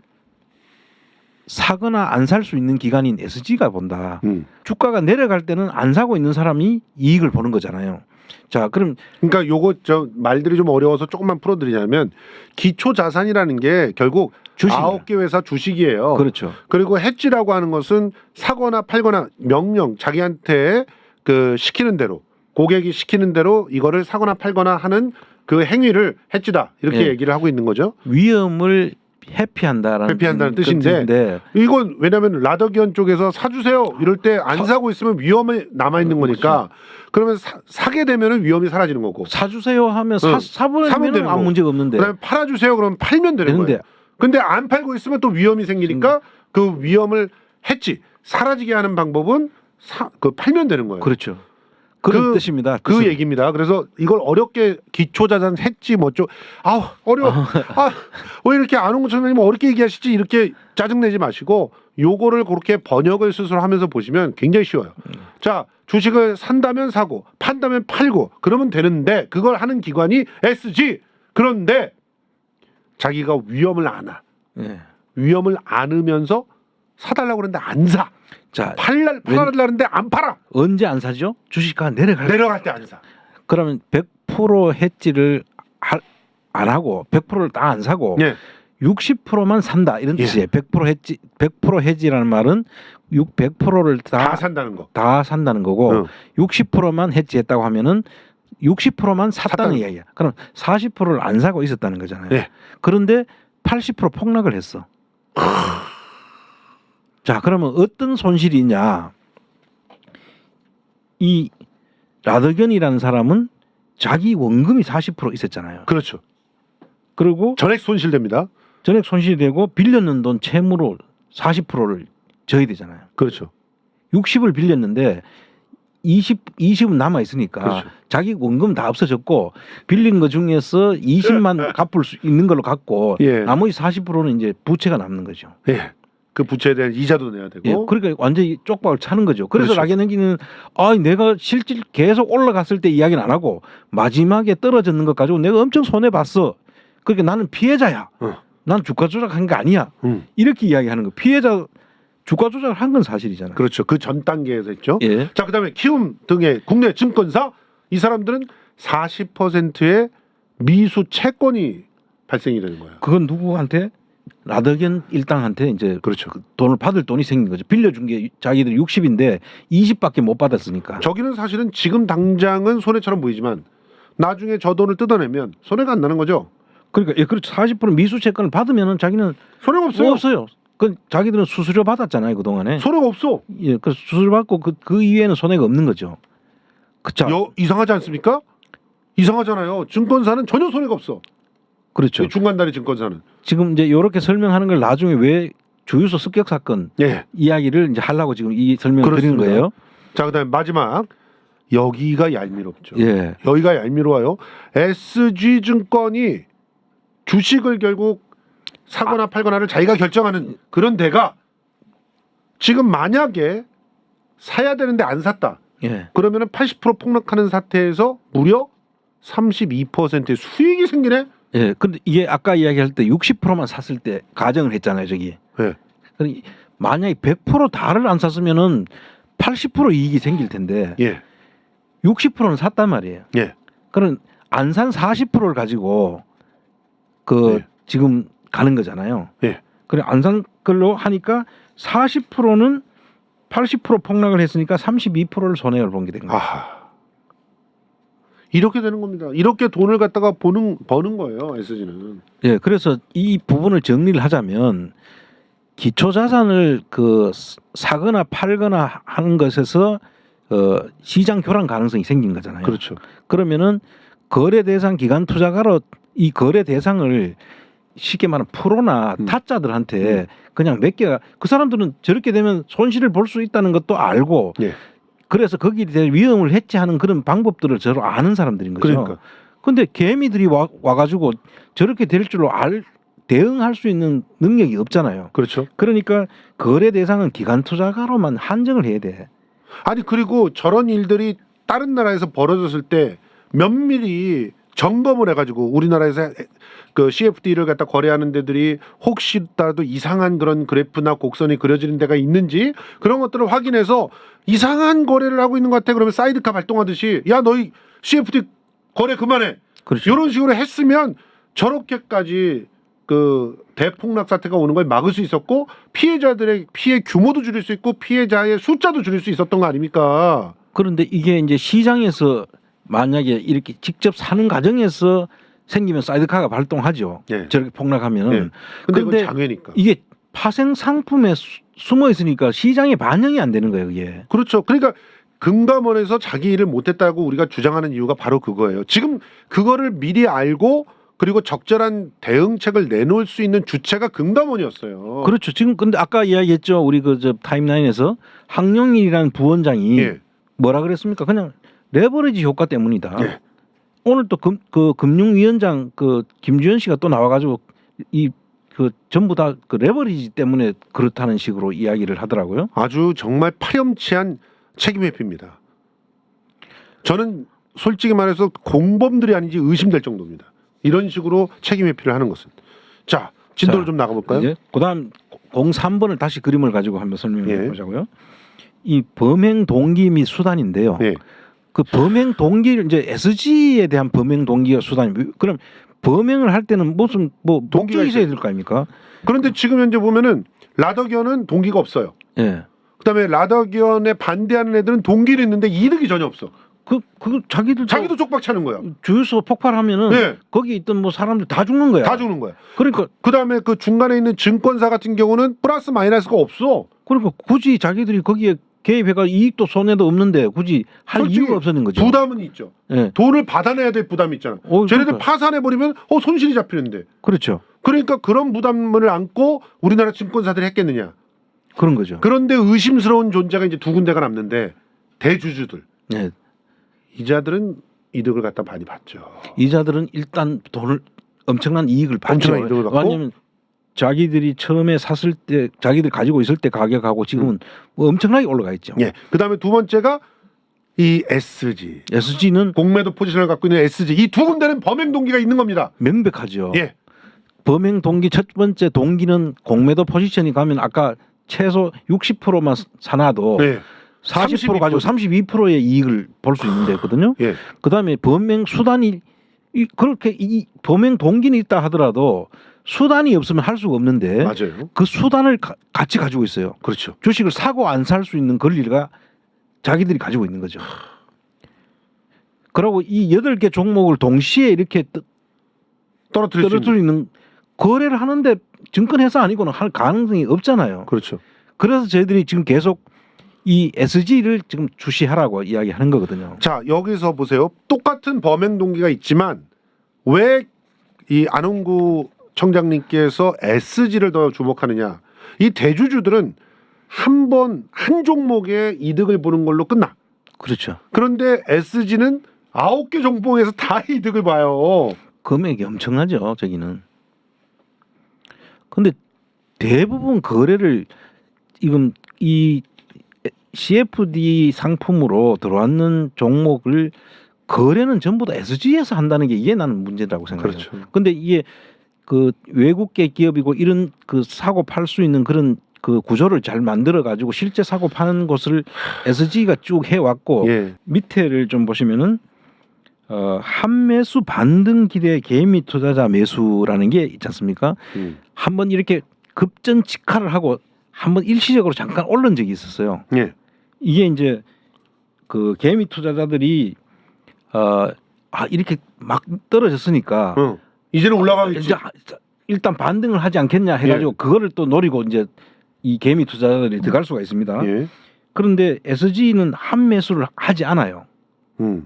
사거나 안 살 수 있는 기관인 SG가 본다. 주가가 내려갈 때는 안 사고 있는 사람이 이익을 보는 거잖아요. 자, 그러니까 요거 말들이 좀 어려워서 조금만 풀어드리자면 기초 자산이라는 게 결국 주식이에요. 9개 회사 주식이에요. 그렇죠. 그리고 해지라고 하는 것은 사거나 팔거나 명령 자기한테 그 시키는 대로 고객이 시키는 대로 이거를 사거나 팔거나 하는 그 행위를 해지다 이렇게 예. 얘기를 하고 있는 거죠. 위험을 회피한다는 뜻인데 이건 왜냐하면 라더기언 쪽에서 사주세요 이럴 때 안 사고 있으면 위험이 남아 있는 거니까 그러면 사게 되면은 위험이 사라지는 거고 사주세요 하면 사면 사버리면 되는 아무 거고. 문제가 없는데 그다음에 팔아주세요 그러면 팔면 되는 거예요. 근데 안 팔고 있으면 또 위험이 생기니까 그 위험을 했지 사라지게 하는 방법은 팔면 되는 거예요. 그렇죠. 그런 뜻입니다. 그 뜻은. 얘기입니다. 그래서 이걸 어렵게 기초자산 했지 뭐죠. 어려워. 왜 이렇게 안홍근 선생님 어렵게 얘기하시지 이렇게 짜증내지 마시고 요거를 그렇게 번역을 스스로 하면서 보시면 굉장히 쉬워요. 자, 주식을 산다면 사고 판다면 팔고 그러면 되는데 그걸 하는 기관이 SG. 그런데 자기가 위험을 안아. 예. 위험을 안으면서 사달라고 그러는데 안 사. 자, 팔아달라는데 안 팔아. 언제 안 사죠? 주식가 내려갈 때 안 사. 그러면 100% 해지를 안 하고 100%를 다 안 사고 예. 60%만 산다 이런 예. 뜻이에요. 100% 해지라는 말은 100%를 다 산다는 거. 다 산다는 거고 응. 60%만 해지했다고 하면은 60%만 샀다는 이야기야. 그럼 40%를 안 사고 있었다는 거잖아요. 예. 그런데 80% 폭락을 했어. 자, 그러면 어떤 손실이 있냐? 이 라더견이라는 사람은 자기 원금이 40% 있었잖아요. 그렇죠. 그리고 전액 손실됩니다. 전액 손실이 되고 빌렸는 돈 채무로 40%를 져야 되잖아요. 그렇죠. 60을 빌렸는데 20은 남아 있으니까 그렇죠. 자기 원금 다 없어졌고 빌린 거 중에서 20만 갚을 수 있는 걸로 갚고 예. 나머지 40%는 이제 부채가 남는 거죠. 예. 그 부채에 대한 이자도 내야 되고. 예, 그러니까 완전히 쪽박을 차는 거죠. 그래서 그렇죠. 락연기는 내가 실질 계속 올라갔을 때 이야기는 안 하고 마지막에 떨어졌는 것 가지고 내가 엄청 손해 봤어. 그러니까 나는 피해자야. 난 주가 조작한 게 아니야. 이렇게 이야기하는 거. 피해자 주가 조작을 한 건 사실이잖아요. 그렇죠. 그 전 단계에서 했죠. 예. 자, 그다음에 키움 등의 국내 증권사 이 사람들은 40%의 미수 채권이 발생이 되는 거예요. 그건 누구한테? 라더견 일당한테 이제 그렇죠. 그 돈을 받을 돈이 생긴 거죠. 빌려준 게 자기들 60인데 20밖에 못 받았으니까. 저기는 사실은 지금 당장은 손해처럼 보이지만 나중에 저 돈을 뜯어내면 손해가 안 나는 거죠. 그러니까 그렇죠. 40% 미수 채권을 받으면은 자기는 손해가 없어요. 뭐 없어요. 그 자기들은 수수료 받았잖아요 그 동안에. 손해가 없어. 예, 그 수수료 받고 그 이외에는 손해가 없는 거죠. 그렇죠. 이상하지 않습니까? 이상하잖아요. 증권사는 전혀 손해가 없어. 그렇죠. 이 중간다리 증권사는. 지금 이제 이렇게 설명하는 걸 나중에 왜 주유소 습격 사건 예. 이야기를 이제 하려고 지금 이 설명을 드리는 그렇습니다. 거예요. 자, 그다음에 마지막 여기가 얄미롭죠. 예. 여기가 얄미로워요. SG 증권이 주식을 결국 사거나 팔거나를 자기가 결정하는 그런 데가 지금 만약에 사야 되는데 안 샀다. 예. 그러면은 80% 폭락하는 사태에서 무려 32%의 수익이 생기네. 예. 근데 이게 아까 이야기할 때 60%만 샀을 때 가정을 했잖아요, 저기. 예. 그러니 만약에 100% 다를 안 샀으면은 80% 이익이 생길 텐데 예. 60%는 샀단 말이에요. 예. 그럼 안 산 40%를 가지고 그 예. 지금 가는 거잖아요. 예. 그래 안 산 걸로 하니까 40%는 80% 폭락을 했으니까 32%를 손해를 본 게 된 거예요. 아하. 이렇게 되는 겁니다. 이렇게 돈을 갖다가 버는 거예요, SG는. 예, 그래서 이 부분을 정리를 하자면 기초 자산을 그 사거나 팔거나 하는 것에서 시장 교란 가능성이 생긴 거잖아요. 그렇죠. 그러면은 거래 대상 기관 투자가로 이 거래 대상을 쉽게 말하면 프로나 타짜들한테 그냥 몇 개가 그 사람들은 저렇게 되면 손실을 볼 수 있다는 것도 알고 예. 그래서 거기에 대한 위험을 해치하는 그런 방법들을 저로 아는 사람들인 거죠. 그러니까. 근데 개미들이 와가지고 저렇게 될 줄로 대응할 수 있는 능력이 없잖아요. 그렇죠. 그러니까 거래 대상은 기관 투자가로만 한정을 해야 돼. 아니 그리고 저런 일들이 다른 나라에서 벌어졌을 때 면밀히 점검을 해가지고 우리나라에서 그 CFD를 갖다 거래하는 데들이 혹시라도 이상한 그런 그래프나 곡선이 그려지는 데가 있는지 그런 것들을 확인해서 이상한 거래를 하고 있는 것 같아. 그러면 사이드카 발동하듯이 야 너희 CFD 거래 그만해. 그렇죠. 이런 식으로 했으면 저렇게까지 그 대폭락 사태가 오는 걸 막을 수 있었고 피해자들의 피해 규모도 줄일 수 있고 피해자의 숫자도 줄일 수 있었던 거 아닙니까? 그런데 이게 이제 시장에서 만약에 이렇게 직접 사는 과정에서 생기면 사이드카가 발동하죠. 예. 저렇게 폭락하면은. 예. 근데 근데 그건 장외니까. 이게 파생 상품에 숨어 있으니까 시장에 반영이 안 되는 거예요, 이게. 그렇죠. 그러니까 금감원에서 자기 일을 못했다고 우리가 주장하는 이유가 바로 그거예요. 지금 그거를 미리 알고 그리고 적절한 대응책을 내놓을 수 있는 주체가 금감원이었어요. 그렇죠. 지금 근데 아까 이야기했죠. 우리 그 저 타임라인에서 황영일이라는 부원장이 예. 뭐라 그랬습니까? 그냥 레버리지 효과 때문이다. 예. 오늘 또 그 금융위원장 그 김주현 씨가 또 나와가지고 이 그 전부 다 그 레버리지 때문에 그렇다는 식으로 이야기를 하더라고요. 아주 정말 파렴치한 책임 회피입니다. 저는 솔직히 말해서 공범들이 아닌지 의심될 정도입니다. 이런 식으로 책임 회피를 하는 것은. 자, 진도로 자, 좀 나가볼까요? 이제 그다음 03번을 다시 그림을 가지고 한번 설명해 예. 보자고요. 이 범행 동기 및 수단인데요. 예. 그 범행 동기를 이제 SG에 대한 범행 동기와 수단이 그럼 범행을 할 때는 무슨 뭐 동기가 목적이 있어야 있어요. 될 거 아닙니까? 그런데 지금 현재 보면은 라더견은 동기가 없어요. 예. 그다음에 라더견에 반대하는 애들은 동기는 있는데 이득이 전혀 없어. 그 자기도 족박 차는 거야. 주유소 폭발하면은 네. 거기 있던 뭐 사람들 다 죽는 거야. 다 죽는 거야. 그러니까 그다음에 그 중간에 있는 증권사 같은 경우는 플러스 마이너스가 없어. 그러니까 굳이 자기들이 거기에 개입해가 이익도 손해도 없는데 굳이 할 솔직히 이유가 없었는 거죠. 부담은 있죠. 예. 돈을 받아내야 될 부담이 있잖아. 쟤네들 그러니까. 파산해 버리면 손실이 잡히는데. 그렇죠. 그러니까 그런 부담을 안고 우리나라 증권사들이 했겠느냐. 그런 거죠. 그런데 의심스러운 존재가 이제 두 군데가 남는데 대주주들. 예. 이자들은 이득을 갖다 많이 받죠. 이자들은 일단 돈을 엄청난 이익을 받죠. 엄청난 이득을 받고. 왜냐하면 자기들이 처음에 샀을 때 자기들이 가지고 있을 때 가격하고 지금은 뭐 엄청나게 올라가 있죠. 예. 그다음에 두 번째가 이 SG. SG는 공매도 포지션을 갖고 있는 SG. 이 두 군데는 범행 동기가 있는 겁니다. 명백하죠. 예. 범행 동기 첫 번째 동기는 공매도 포지션이 가면 아까 최소 60%만 사놔도 네. 40% 가지고 32%의 이익을 볼 수 있는 데거든요. 예. 그다음에 범행 수단이 그렇게 이 범행 동기는 있다 하더라도 수단이 없으면 할 수가 없는데 맞아요. 그 수단을 같이 가지고 있어요. 그렇죠. 주식을 사고 안 살 수 있는 권리가 자기들이 가지고 있는 거죠. 그리고 이 8개 종목을 동시에 이렇게 떨어뜨릴 수 있는. 떨어뜨리는 거래를 하는데 증권회사 아니고는 할 가능성이 없잖아요. 그렇죠. 그래서 저희들이 지금 계속 이 SG를 지금 주시하라고 이야기하는 거거든요. 자, 여기서 보세요. 똑같은 범행 동기가 있지만 왜 이 안홍구 청장님께서 SG를 더 주목하느냐? 이 대주주들은 한 종목의 이득을 보는 걸로 끝나. 그렇죠. 그런데 SG는 9개 종목에서 다 이득을 봐요. 금액이 엄청나죠, 저기는. 근데 대부분 거래를 지금 이 CFD 상품으로 들어왔는 종목을 거래는 전부 다 SG에서 한다는 게 이게 나는 문제라고 생각해요. 그렇죠. 근데 이게 그 외국계 기업이고 이런 그 사고 팔 수 있는 그런 그 구조를 잘 만들어 가지고 실제 사고 파는 곳을 SG가 쭉 해왔고 예. 밑에를 좀 보시면은 한매수 반등 기대 개인 및 투자자 매수라는 게 있지 않습니까? 한번 이렇게 급전 직하를 하고 한번 일시적으로 잠깐 오른 적이 있었어요. 예. 이게 이제 그 개미 투자자들이 이렇게 막 떨어졌으니까 이제는 올라가겠지. 이제 일단 반등을 하지 않겠냐 해가지고 그거를 또 노리고 이제 이 개미 투자자들이 들어갈 수가 있습니다. 예. 그런데 SG는 한 매수를 하지 않아요.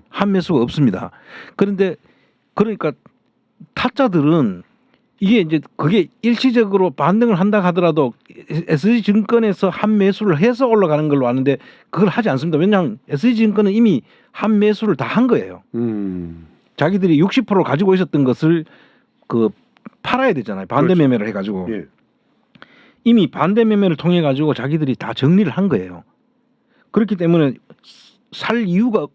한 매수가 없습니다. 그런데 그러니까 타짜들은 이게 이제 그게 일시적으로 반등을 한다 하더라도 SG증권에서 한 매수를 해서 올라가는 걸로 아는데 그걸 하지 않습니다. 왜냐하면 SG증권은 이미 한 매수를 다 한 거예요. 자기들이 60% 가지고 있었던 것을 그 팔아야 되잖아요. 반대 그렇죠. 매매를 해가지고 예. 이미 반대 매매를 통해 가지고 자기들이 다 정리를 한 거예요. 그렇기 때문에 살 이유가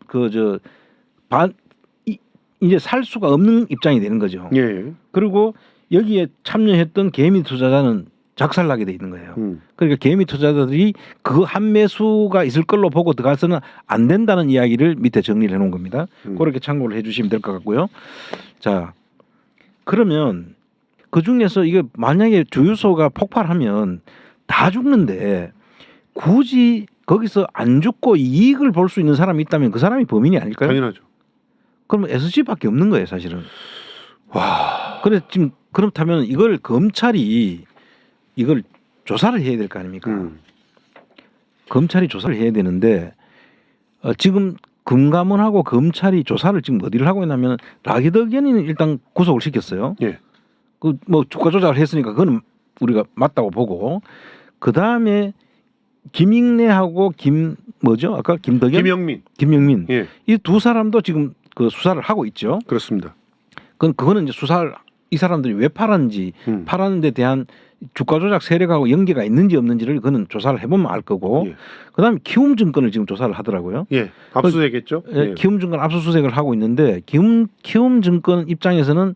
이제 살 수가 없는 입장이 되는 거죠. 예. 그리고 여기에 참여했던 개미 투자자는 작살나게 돼 있는 거예요. 그러니까 개미 투자자들이 그 한 매수가 있을 걸로 보고 들어가서는 안 된다는 이야기를 밑에 정리를 해놓은 겁니다. 그렇게 참고를 해주시면 될 것 같고요. 자, 그러면 그 중에서 이게 만약에 주유소가 폭발하면 다 죽는데 굳이 거기서 안 죽고 이익을 볼 수 있는 사람이 있다면 그 사람이 범인이 아닐까요? 당연하죠. 그러면 SG밖에 없는 거예요, 사실은. 와. 그래서 지금 그렇다면 이걸 검찰이 이걸 조사를 해야 될 거 아닙니까? 검찰이 조사를 해야 되는데 지금 금감원하고 검찰이 조사를 지금 어디를 하고 있냐면 라기덕연이는 일단 구속을 시켰어요. 예. 그 뭐 주가 조작을 했으니까 그거는 우리가 맞다고 보고 그 다음에 김익래하고 뭐죠? 아까 김덕현, 김영민 예, 이 두 사람도 지금 그 수사를 하고 있죠. 그렇습니다. 그거는 이제 수사를 이 사람들이 왜 팔았는지 팔았는 데 대한 주가 조작 세력하고 연계가 있는지 없는지를 그는 조사를 해보면 알 거고 예. 그다음에 키움증권을 지금 조사를 하더라고요. 예, 압수수색했죠. 예, 키움증권 압수수색을 하고 있는데 키움증권 입장에서는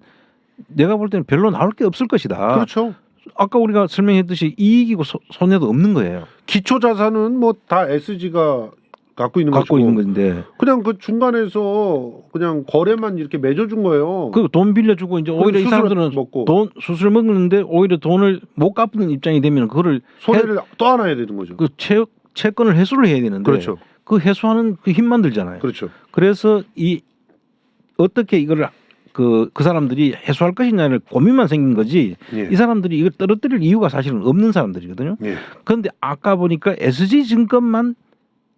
내가 볼 때는 별로 나올 게 없을 것이다. 그렇죠. 아까 우리가 설명했듯이 이익이고 손해도 없는 거예요. 기초 자산은 뭐 다 SG가 갖고 있는 갖고 것이고 있는 건데 그냥 그 중간에서 그냥 거래만 이렇게 맺어준 거예요. 그 돈 빌려주고 이제 오히려 이 사람들은 먹고 돈 수술 먹는데 오히려 돈을 못 갚는 입장이 되면 그거를 손해를 떠안아야 되는 거죠. 그 채권을 회수를 해야 되는데 그렇죠. 그 회수하는 그 힘만 들잖아요. 그렇죠. 그래서 이 어떻게 이거를 그 사람들이 해소할 것이냐를 고민만 생긴 거지 예. 이 사람들이 이걸 떨어뜨릴 이유가 사실은 없는 사람들이거든요. 예. 그런데 아까 보니까 SG증권만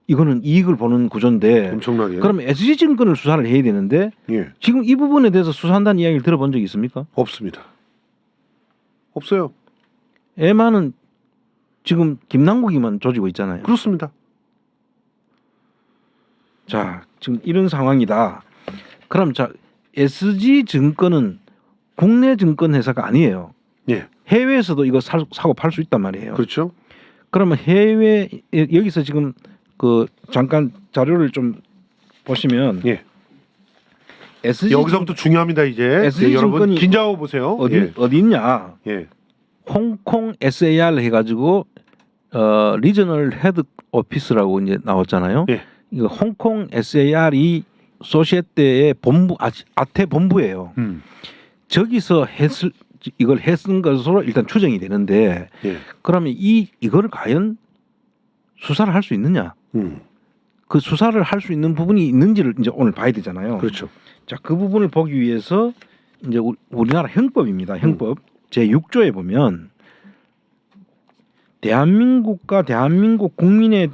이거는 이익을 보는 구조인데 엄청나게. 그러면 SG증권을 수사를 해야 되는데 예. 지금 이 부분에 대해서 수사한다는 이야기를 들어본 적이 있습니까? 없습니다. 없어요. 에마는 지금 김남국이만 조지고 있잖아요. 그렇습니다. 자, 지금 이런 상황이다. 그럼 자, SG증권은 국내 증권 회사가 아니에요. 예. 해외에서도 이거 사고 팔 수 있단 말이에요. 그렇죠. 그러면 해외 여기서 지금 그 잠깐 자료를 좀 보시면 예. SG 여기서부터 중요합니다 이제. SG 예, 여러분 증권이 긴장하고 보세요. 어디 있냐? 예. 홍콩 SAR 해가지고 리저널 헤드 오피스라고 이제 나왔잖아요. 예. 이거 홍콩 SAR이 소시에테의 본부 아태 본부예요. 저기서 이걸 했은 것으로 일단 추정이 되는데 예. 그러면 이걸 과연 수사를 할 수 있느냐? 그 수사를 할 수 있는 부분이 있는지를 이제 오늘 봐야 되잖아요. 그렇죠. 자, 그 부분을 보기 위해서 이제 우리나라 형법입니다. 형법 제 6조에 보면 대한민국과 대한민국 국민에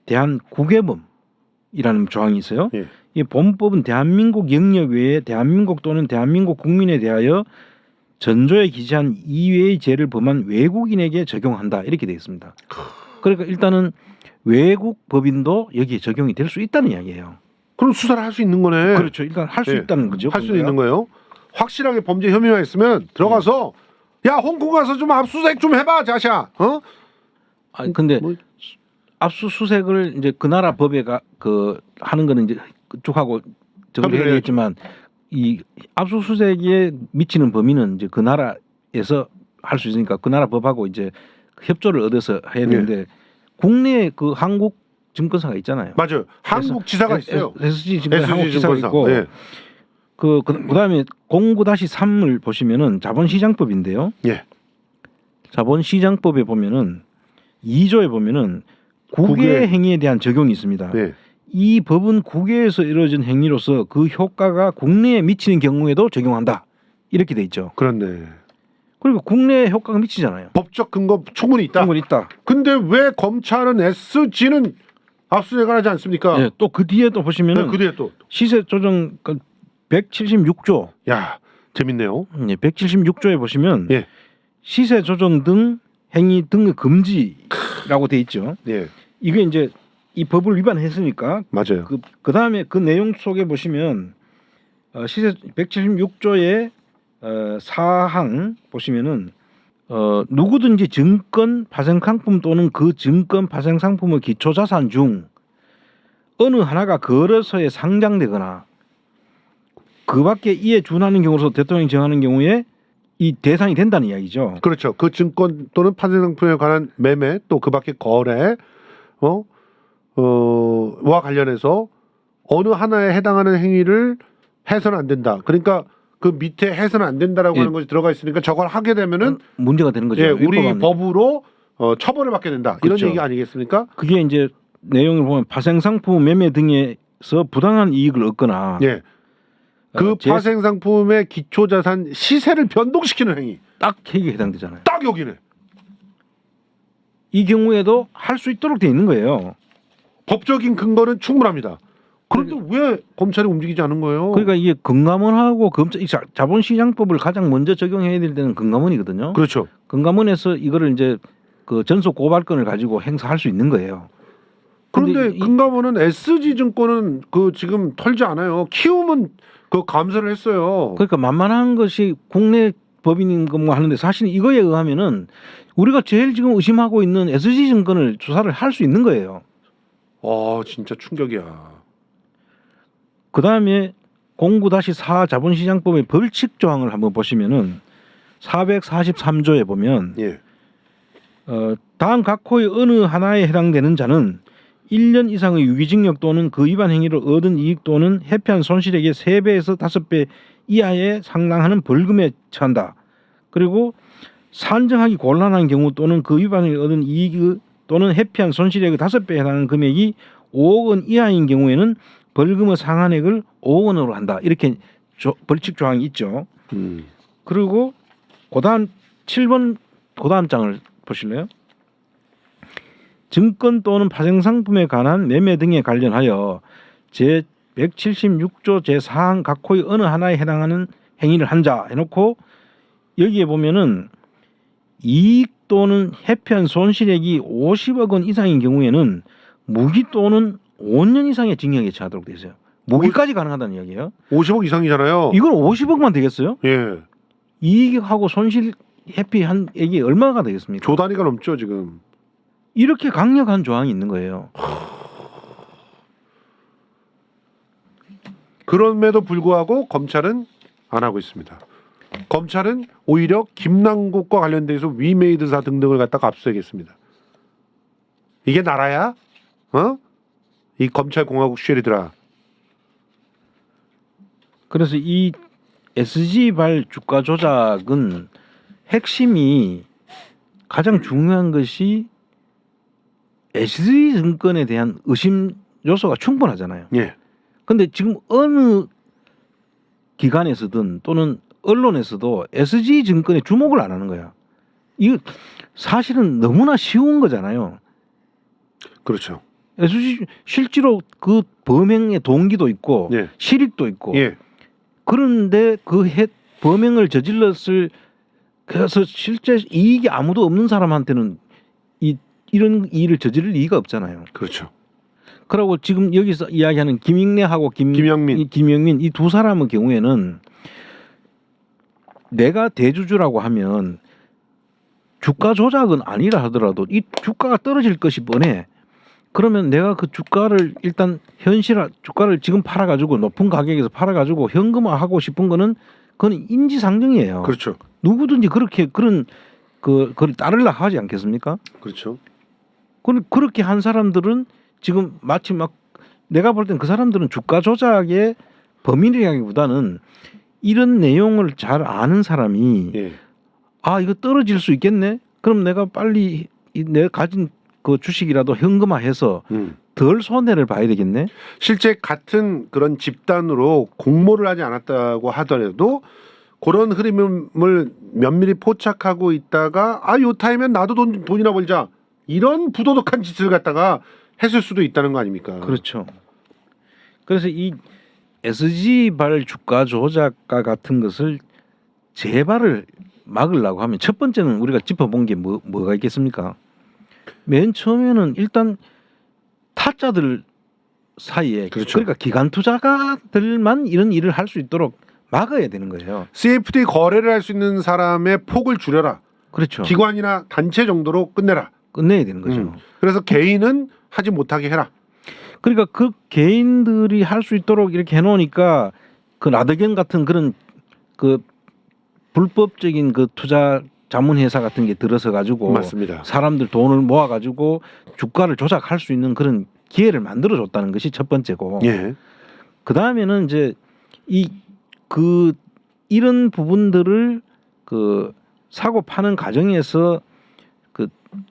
대한 국외범이라는 조항이 있어요. 예. 이 본법은 대한민국 영역 외에 대한민국 또는 대한민국 국민에 대하여 전조에 기재한 이외의 죄를 범한 외국인에게 적용한다 이렇게 되어 있습니다. 그러니까 일단은 외국 법인도 여기에 적용이 될 수 있다는 이야기예요. 그럼 수사를 할 수 있는 거네. 그렇죠. 일단 할 수 예. 있다는 거죠. 할 수 있는 거예요. 확실하게 범죄 혐의가 있으면 들어가서 야 홍콩 가서 좀 압수수색 좀 해봐 자샤. 어? 아니 근데 뭐- 압수수색을 이제 그 나라 법에 하는 거는 이제 그쪽하고 저걸 해야 협의를 되겠지만 이 압수수색에 미치는 범위는 이제 그 나라에서 할 수 있으니까 그 나라 법하고 이제 협조를 얻어서 해야 되는데 국내에 그 한국 증권사가 있잖아요. 맞아요. 한국 지사가 있어요. SG 증권 SG 한국 지사가 증권사. 있고 예. 그다음에 09-3을 보시면은 자본시장법인데요. 예. 자본시장법에 보면은 2조에 보면은 국외 국외. 행위에 대한 적용이 있습니다. 예. 이 법은 국외에서 이루어진 행위로서 그 효과가 국내에 미치는 경우에도 적용한다. 이렇게 돼 있죠. 그렇네. 그리고 국내에 효과가 미치잖아요. 법적 근거 충분히 있다. 충분히 있다. 근데 왜 검찰은 SG는 압수수색을 하지 않습니까? 네, 또 그 뒤에 또 보시면은 그 뒤에 또 시세 조정 176조. 야 재밌네요. 176조에 보시면 예. 시세 조정 등 행위 등의 금지라고 돼 있죠. 예. 이게 이제 이 법을 위반했으니까 맞아요. 그 다음에 그 내용 속에 보시면 시세 176조의 사항 보시면은 누구든지 증권 파생 상품 또는 그 증권 파생 상품의 기초 자산 중 어느 하나가 거래소에 상장되거나 그밖에 이에 준하는 경우로서 대통령이 정하는 경우에 이 대상이 된다는 이야기죠. 그렇죠. 그 증권 또는 파생상품에 관한 매매 또 그밖에 거래 와 관련해서 어느 하나에 해당하는 행위를 해서는 안 된다. 그러니까 그 밑에 해서는 안 된다라고 예. 하는 것이 들어가 있으니까 저걸 하게 되면은 문제가 되는 거죠. 예, 우리 위법한. 법으로 처벌을 받게 된다. 이런 그렇죠. 얘기 아니겠습니까? 그게 이제 내용을 보면 파생상품 매매 등에서 부당한 이익을 얻거나 예. 그 제- 파생상품의 기초자산 시세를 변동시키는 행위. 딱 이게 해당되잖아요. 딱 여기네. 이 경우에도 할 수 있도록 돼 있는 거예요. 법적인 근거는 충분합니다. 그런데 왜 검찰이 움직이지 않은 거예요? 그러니까 이게 금감원하고 이 자본시장법을 가장 먼저 적용해야 될 때는 금감원이거든요. 그렇죠. 금감원에서 이거를 이제 그 전속 고발권을 가지고 행사할 수 있는 거예요. 그런데 금감원은 SG증권은 그 지금 털지 않아요. 키움은 그 감사를 했어요. 그러니까 만만한 것이 국내 법인인 것만 하는데 사실 이거에 의하면은 우리가 제일 지금 의심하고 있는 SG증권을 조사를 할 수 있는 거예요. 진짜 충격이야. 그 다음에 09-4 자본시장법의 벌칙 조항을 한번 보시면은 443조에 보면 예. 다음 각 호의 어느 하나에 해당되는 자는 1년 이상의 유기징역 또는 그 위반 행위로 얻은 이익 또는 회피한 손실액의 3배에서 5배 이하에 상당하는 벌금에 처한다. 그리고 산정하기 곤란한 경우 또는 그 위반을 얻은 이익 또는 회피한 손실액의 5배에 해당하는 금액이 5억 원 이하인 경우에는 벌금의 상한액을 5억 원으로 한다. 이렇게 벌칙 조항이 있죠. 그리고 그다음 7번 그다음 장을 보실래요? 증권 또는 파생상품에 관한 매매 등에 관련하여 제 176조 제4항 각 호의 어느 하나에 해당하는 행위를 한 자 해놓고 여기에 보면은 이익 또는 회피한 손실액이 50억 원 이상인 경우에는 무기 또는 5년 이상의 징역에 처하도록 되어 있어요. 무기까지 가능하다는 이야기예요. 50억 이상이잖아요. 이건 50억만 되겠어요? 예. 이익하고 손실 회피한 액이 얼마가 되겠습니까? 조 단위가 넘죠 지금. 이렇게 강력한 조항이 있는 거예요. 그럼에도 불구하고 검찰은 안 하고 있습니다. 검찰은 오히려 김남국과 관련돼서 위메이드사 등등을 갖다가 압수하겠습니다. 이게 나라야? 이 검찰공화국 쉐리들아. 그래서 이 SG발 주가 조작은 핵심이 가장 중요한 것이 SG증권에 대한 의심 요소가 충분하잖아요. 예. 근데 지금 어느 기관에서든 또는 언론에서도 SG증권에 주목을 안 하는 거야. 이거 사실은 너무나 쉬운 거잖아요. 그렇죠. SG 실제로 그 범행의 동기도 있고 예. 실익도 있고 예. 그런데 그 범행을 저질렀을 그래서 실제 이익이 아무도 없는 사람한테는 이런 일을 저지를 이유가 없잖아요. 그렇죠. 그리고 지금 여기서 이야기하는 김익래하고 김영민 이 두 사람의 경우에는 내가 대주주라고 하면 주가 조작은 아니라 하더라도 이 주가가 떨어질 것이 뻔해. 그러면 내가 그 주가를 일단 주가를 지금 팔아가지고 높은 가격에서 팔아가지고 현금화하고 싶은 거는 그건 인지상정이에요. 그렇죠. 누구든지 그런 그걸 따르려 하지 않겠습니까? 그렇죠. 그렇게 한 사람들은 지금 마치 막 내가 볼 땐 그 사람들은 주가 조작의 범인이라기보다는 이런 내용을 잘 아는 사람이 예. 이거 떨어질 수 있겠네. 그럼 내가 빨리 내가 가진 그 주식이라도 현금화해서 덜 손해를 봐야 되겠네. 실제 같은 그런 집단으로 공모를 하지 않았다고 하더라도 그런 흐름을 면밀히 포착하고 있다가 요 타임엔 나도 돈이나 벌자 이런 부도덕한 짓을 갖다가 했을 수도 있다는 거 아닙니까? 그렇죠. 그래서 이 SG발 주가 조작과 같은 것을 재발을 막으려고 하면 첫 번째는 우리가 짚어본 게 뭐가 있겠습니까? 맨 처음에는 일단 타짜들 사이에 그렇죠. 그러니까 기관 투자가들만 이런 일을 할 수 있도록 막아야 되는 거예요. CFD 거래를 할 수 있는 사람의 폭을 줄여라. 그렇죠. 기관이나 단체 정도로 끝내라. 끝내야 되는 거죠. 그래서 개인은 하지 못하게 해라. 그러니까 그 개인들이 할 수 있도록 이렇게 해놓으니까 그 라드겐 같은 그런 그 불법적인 그 투자 자문회사 같은 게 들어서 가지고 맞습니다. 사람들 돈을 모아 가지고 주가를 조작할 수 있는 그런 기회를 만들어 줬다는 것이 첫 번째고. 예. 그 다음에는 이제 이런 부분들을 그 사고 파는 과정에서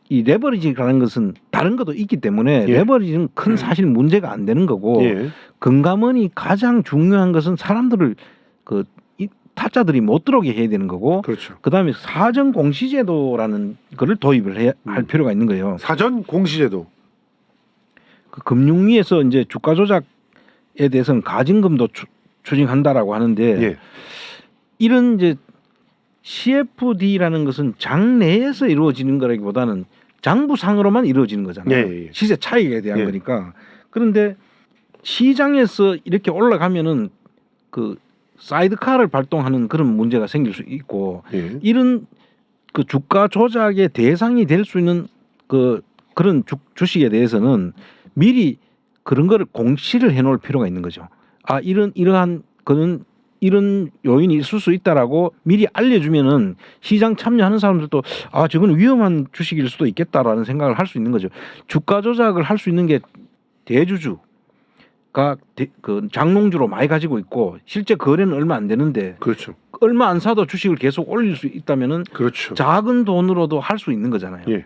이 레버리지라는 것은 다른 것도 있기 때문에 예. 레버리지는 큰 사실 문제가 안 되는 거고 예. 금감원이 가장 중요한 것은 사람들을 이 타짜들이 못 들어오게 해야 되는 거고 그렇죠. 그다음에 사전 공시제도라는 거를 도입을 할 필요가 있는 거예요. 사전 공시제도. 그 금융위에서 이제 주가 조작에 대해서는 가징금도 추징한다라고 하는데 예. 이런 이제 CFD라는 것은 장 내에서 이루어지는 거라기보다는 장부상으로만 이루어지는 거잖아요. 예, 예. 시세 차익에 대한 예. 거니까. 그런데 시장에서 이렇게 올라가면은 그 사이드카를 발동하는 그런 문제가 생길 수 있고 예. 이런 그 주가 조작의 대상이 될 수 있는 그런 주식에 대해서는 미리 그런 거를 공시를 해놓을 필요가 있는 거죠. 아 이러한 그런 이런 요인이 있을 수 있다라고 미리 알려주면은 시장 참여하는 사람들도 아 저건 위험한 주식일 수도 있겠다라는 생각을 할 수 있는 거죠. 주가 조작을 할 수 있는 게 대주주가 그 장롱주로 많이 가지고 있고 실제 거래는 얼마 안 되는데 그렇죠. 얼마 안 사도 주식을 계속 올릴 수 있다면은 그렇죠. 작은 돈으로도 할 수 있는 거잖아요. 예.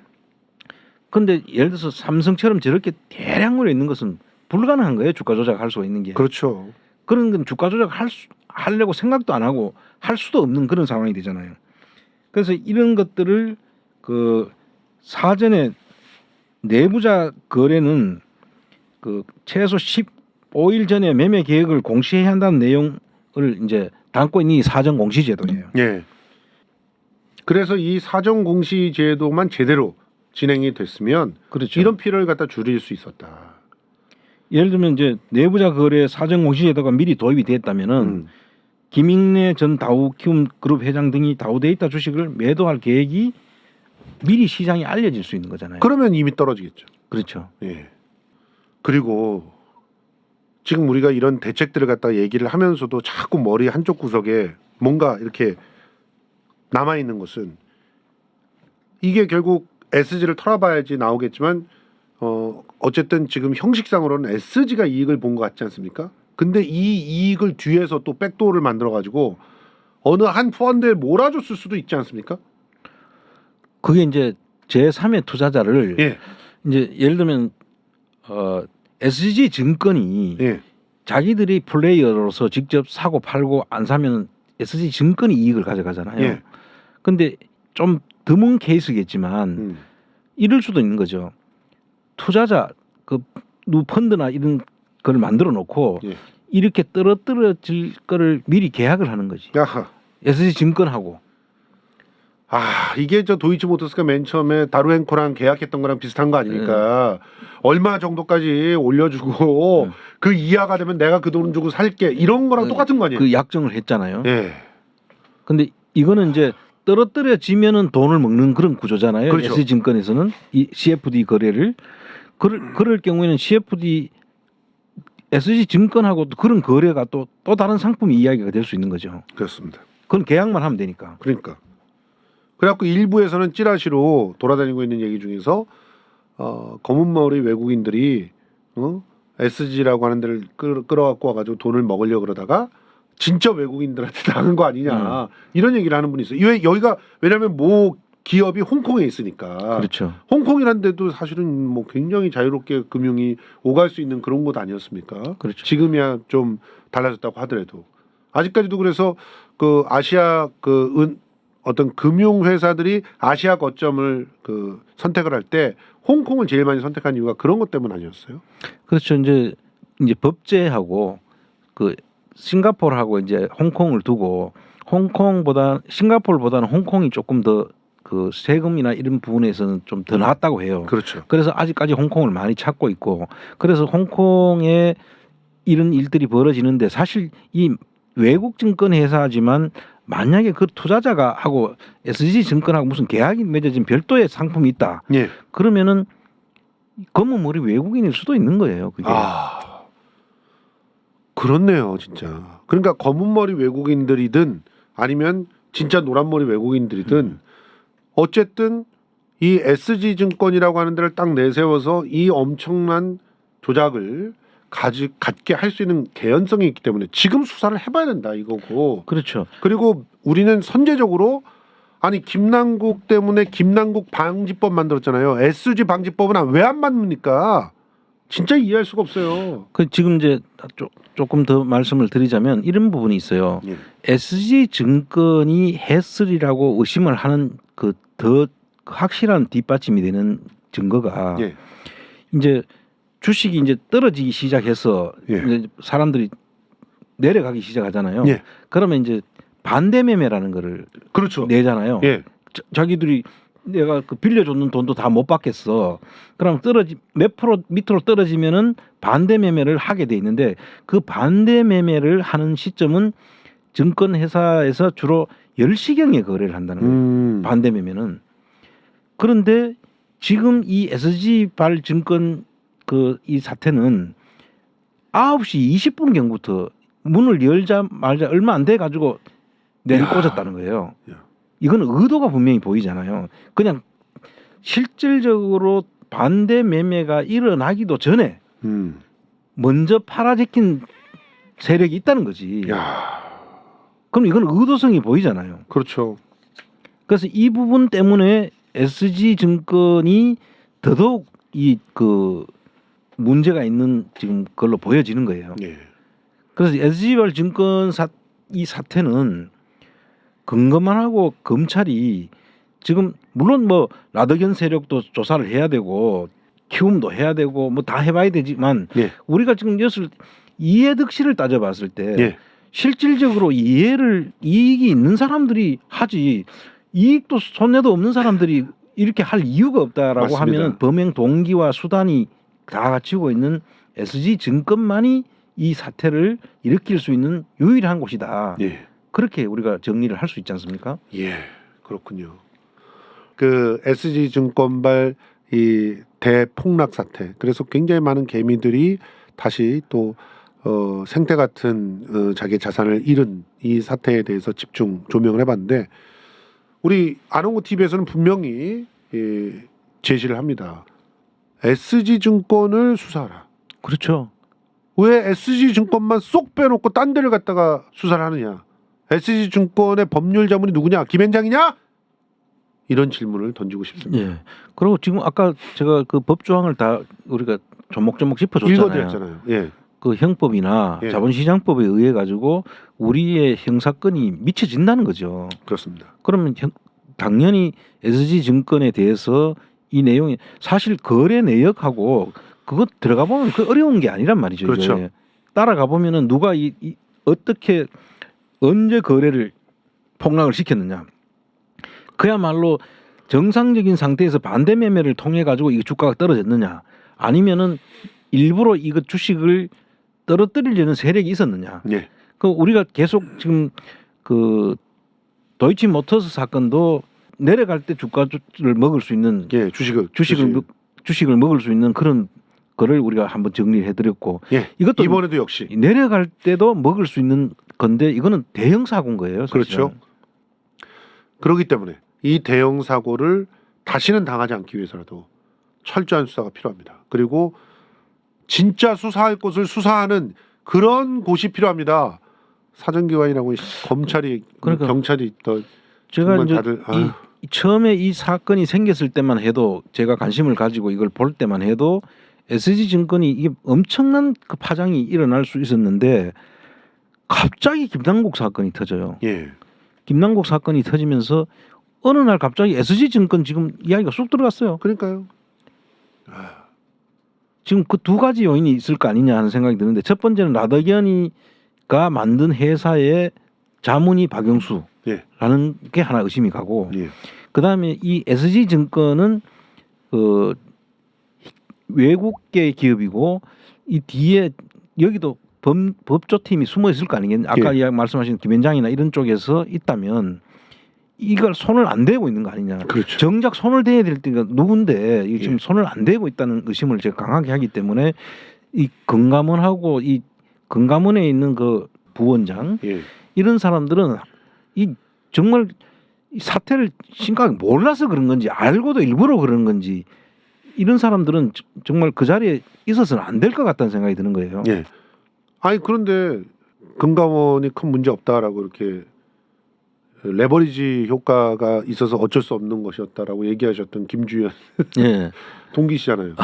근데 예를 들어서 삼성처럼 저렇게 대량으로 있는 것은 불가능한 거예요. 주가 조작할 수가 있는 게. 그렇죠. 그런 건 주가 조작 하려고 생각도 안 하고 할 수도 없는 그런 상황이 되잖아요. 그래서 이런 것들을 그 사전에 내부자 거래는 그 최소 15일 전에 매매 계획을 공시해야 한다는 내용을 이제 담고 있는 이 사전 공시 제도예요. 예. 그래서 이 사전 공시 제도만 제대로 진행이 됐으면 그렇죠. 이런 피해를 갖다 줄일 수 있었다. 예를 들면 이제 내부자 거래 사전 공시 제도가 미리 도입이 됐다면은 김익래 전 다우키움 그룹 회장 등이 다우데이터 주식을 매도할 계획이 미리 시장에 알려질 수 있는 거잖아요. 그러면 이미 떨어지겠죠. 그렇죠. 예. 그리고 지금 우리가 이런 대책들을 갖다 얘기를 하면서도 자꾸 머리 한쪽 구석에 뭔가 이렇게 남아 있는 것은 이게 결국 SG를 털어봐야지 나오겠지만 어쨌든 지금 형식상으로는 SG가 이익을 본 것 같지 않습니까? 근데 이 이익을 뒤에서 또 백도어를 만들어 가지고 어느 한 펀드에 몰아줬을 수도 있지 않습니까? 그게 이제 제3의 투자자를 예, 이제 예를 들면 SG 증권이 예, 자기들이 플레이어로서 직접 사고 팔고 안 사면 SG 증권이 이익을 가져가잖아요. 예. 근데 좀 드문 케이스겠지만 이럴 수도 있는 거죠. 투자자 그 펀드나 이런 걸 만들어 놓고 예. 이렇게 떨어뜨려질 거를 미리 계약을 하는 거지. 야하. SG 증권하고. 이게 저 도이치모터스가 맨 처음에 다루앤코랑 계약했던 거랑 비슷한 거 아닙니까? 얼마 정도까지 올려주고 그 이하가 되면 내가 그 돈 주고 살게 이런 거랑 똑같은 거 아니에요? 그 약정을 했잖아요. 예. 근데 이거는 이제 떨어뜨려지면은 돈을 먹는 그런 구조잖아요. 그렇죠. SG 증권에서는 이 CFD 거래를 그럴 경우에는 CFD SG 증권하고 또 그런 거래가 또 다른 상품 이야기가 될 수 있는 거죠. 그렇습니다. 그건 계약만 하면 되니까. 그러니까. 그래갖고 일부에서는 찌라시로 돌아다니고 있는 얘기 중에서 검은 머리 외국인들이 SG라고 하는 데를 끌어갖고 와가지고 돈을 먹으려 그러다가 진짜 외국인들한테 당한 거 아니냐 이런 얘기를 하는 분이 있어요. 여기가 왜냐하면 모 기업이 홍콩에 있으니까. 그렇죠. 홍콩이란 데도 사실은 뭐 굉장히 자유롭게 금융이 오갈 수 있는 그런 곳 아니었습니까? 그렇죠. 지금이야 좀 달라졌다고 하더라도 아직까지도 그래서 그 아시아 어떤 금융 회사들이 아시아 거점을 선택을 할 때 홍콩을 제일 많이 선택한 이유가 그런 것 때문 아니었어요? 그렇죠. 이제 법제하고 그 싱가포르하고 이제 홍콩을 두고 싱가포르보다는 홍콩이 조금 더 그 세금이나 이런 부분에서는 좀 더 낫다고 해요. 그렇죠. 그래서 아직까지 홍콩을 많이 찾고 있고 그래서 홍콩에 이런 일들이 벌어지는데 사실 이 외국 증권 회사지만 만약에 그 투자자가 하고 SG 증권하고 무슨 계약이 맺어진 별도의 상품이 있다. 예. 그러면은 검은 머리 외국인일 수도 있는 거예요. 그게. 그렇네요, 진짜. 그러니까 검은 머리 외국인들이든 아니면 진짜 노란 머리 외국인들이든 어쨌든 이 SG 증권이라고 하는 데를 딱 내세워서 이 엄청난 조작을 갖게 할 수 있는 개연성이 있기 때문에 지금 수사를 해봐야 된다 이거고. 그렇죠. 그리고 우리는 선제적으로 아니 김남국 때문에 김남국 방지법 만들었잖아요. SG 방지법은 왜 안 만듭니까? 진짜 이해할 수가 없어요. 그 지금 이제 조금 더 말씀을 드리자면 이런 부분이 있어요. 예. SG 증권이 했으리라고 의심을 하는 그 더 확실한 뒷받침이 되는 증거가 예. 이제 주식이 이제 떨어지기 시작해서 예. 이제 사람들이 내려가기 시작하잖아요. 예. 그러면 이제 반대 매매라는 거를 그렇죠. 내잖아요. 예. 자기들이 내가 그 빌려줬는 돈도 다 못 받겠어. 그럼 몇 프로 밑으로 떨어지면은 반대 매매를 하게 돼 있는데 그 반대 매매를 하는 시점은 증권 회사에서 주로 10시경에 거래를 한다는 거예요. 반대 매매는. 그런데 지금 이 SG발 증권 그 이 사태는 9시 20분 경부터 문을 열자 말자 얼마 안 돼 가지고 내리꽂았다는 거예요. 이건 의도가 분명히 보이잖아요. 그냥 실질적으로 반대 매매가 일어나기도 전에 먼저 팔아제낀 세력이 있다는 거지. 야. 그럼 이건 의도성이 보이잖아요. 그렇죠. 그래서 이 부분 때문에 SG증권이 더더욱 이 그 문제가 있는 지금 걸로 보여지는 거예요. 예. 그래서 SG발 증권 이 사태는 근거만 하고 검찰이 지금 물론 뭐 라더견 세력도 조사를 해야 되고 키움도 해야 되고 뭐 다 해봐야 되지만 예. 우리가 지금 이것을 이해득실을 따져봤을 때 예. 실질적으로 이익이 있는 사람들이 하지 이익도 손해도 없는 사람들이 이렇게 할 이유가 없다라고 맞습니다. 하면은 범행 동기와 수단이 다 갖추고 있는 SG증권만이 이 사태를 일으킬 수 있는 유일한 곳이다. 예. 그렇게 우리가 정리를 할 수 있지 않습니까? 예. 그렇군요. 그 SG증권발 이 대폭락 사태. 그래서 굉장히 많은 개미들이 다시 또 생태 같은 자기 자산을 잃은 이 사태에 대해서 집중 조명을 해봤는데 우리 아농구 TV에서는 분명히 제시를 합니다. SG증권을 수사하라. 그렇죠. 왜 SG증권만 쏙 빼놓고 딴 데를 갖다가 수사를 하느냐? SG증권의 법률 자문이 누구냐? 김앤장이냐? 이런 질문을 던지고 싶습니다. 예. 그리고 지금 아까 제가 그 법조항을 다 우리가 조목조목 짚어줬잖아요. 읽어드렸잖아요. 예. 그 형법이나 예. 자본시장법에 의해 가지고 우리의 형사권이 미쳐진다는 거죠. 그렇습니다. 그러면 당연히 SG증권에 대해서 이 내용이 사실 거래 내역하고 그거 들어가 보면 그 어려운 게 아니란 말이죠. 그렇죠. 이게. 따라가 보면은 누가 어떻게 언제 거래를 폭락을 시켰느냐. 그야말로 정상적인 상태에서 반대 매매를 통해 가지고 이 주가가 떨어졌느냐, 아니면은 일부러 이거 주식을 떨어뜨리려는 세력이 있었느냐. 예. 그 우리가 계속 지금 그 도이치모터스 사건도 내려갈 때 주가를 먹을 수 있는 예. 주식을 먹을 수 있는 그런 거를 우리가 한번 정리해 드렸고 예. 이것도 이번에도 역시 내려갈 때도 먹을 수 있는 건데 이거는 대형 사고인 거예요. 사실은. 그렇죠. 그렇기 때문에 이 대형 사고를 다시는 당하지 않기 위해서라도 철저한 수사가 필요합니다. 그리고 진짜 수사할 곳을 수사하는 그런 곳이 필요합니다. 사정기관이라고 검찰이 그러니까 경찰이 더 제가 정말 이제 다들 처음에 이 사건이 생겼을 때만 해도 제가 관심을 가지고 이걸 볼 때만 해도 SG증권이 이게 엄청난 그 파장이 일어날 수 있었는데 갑자기 김남국 사건이 터져요. 예. 김남국 사건이 터지면서 어느 날 갑자기 SG증권 지금 이야기가 쑥 들어갔어요. 그러니까요. 지금 그 두 가지 요인이 있을 거 아니냐 하는 생각이 드는데 첫 번째는 라더견이가 만든 회사의 자문이 박영수라는 게 하나 의심이 가고 예. 그다음에 이 SG증권은 그 외국계 기업이고 이 뒤에 여기도 법조팀이 숨어 있을 거 아니겠냐. 아까 말씀하신 김현장이나 이런 쪽에서 있다면 이걸 손을 안 대고 있는 거 아니냐. 그렇죠. 정작 손을 대야 될 때가 누군데 이게 지금 손을 안 대고 있다는 의심을 제가 강하게 하기 때문에 이 금감원하고 이 금감원에 있는 그 부원장 이런 사람들은 이 정말 이 사태를 심각하게 몰라서 그런 건지 알고도 일부러 그런 건지 이런 사람들은 정말 그 자리에 있어서는 안 될 것 같다는 생각이 드는 거예요. 예. 아니 그런데 금감원이 큰 문제 없다라고 이렇게 레버리지 효과가 있어서 어쩔 수 없는 것이었다라고 얘기하셨던 김주현 예. 동기시잖아요.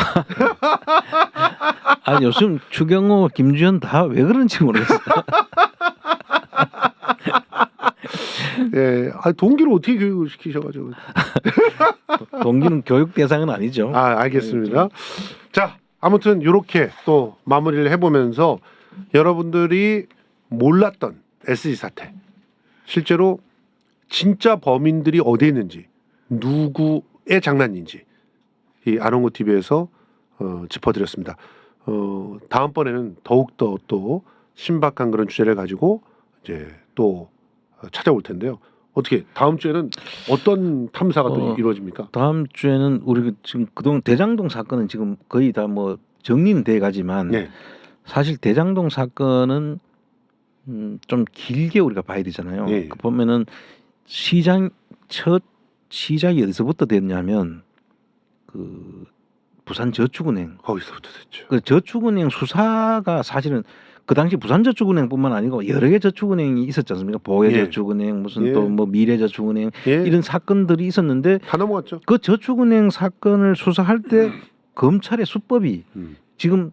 아 요즘 추경호, 김주현 다 왜 그런지 모르겠어요. 예, 아 동기를 어떻게 교육을 시키셔가지고. 동기는 교육 대상은 아니죠. 아 알겠습니다. 자 아무튼 이렇게 또 마무리를 해보면서 여러분들이 몰랐던 SG 사태 실제로 진짜 범인들이 어디에 있는지 누구 정도의 장난인지 이 아농구 TV에서 짚어드렸습니다. 다음번에는 더욱더 또 신박한 그런 주제를 가지고 이제 또 찾아올 텐데요. 어떻게 다음 주에는 어떤 탐사가 또 이루어집니까? 다음 주에는 우리 지금 그동안 대장동 사건은 지금 거의 다 뭐 정리는 돼 가지만 네. 사실 대장동 사건은 좀 길게 우리가 봐야 되잖아요. 예. 그 보면은 첫 시작이 어디서부터 됐냐면 그 부산저축은행 거기서부터 됐죠. 그 저축은행 수사가 사실은 그 당시 부산저축은행뿐만 아니고 여러 개 저축은행이 있었지 않습니까? 보혜저축은행 무슨 예. 또 뭐 미래저축은행 예. 이런 사건들이 있었는데 다 넘어갔죠. 그 저축은행 사건을 수사할 때 검찰의 수법이 지금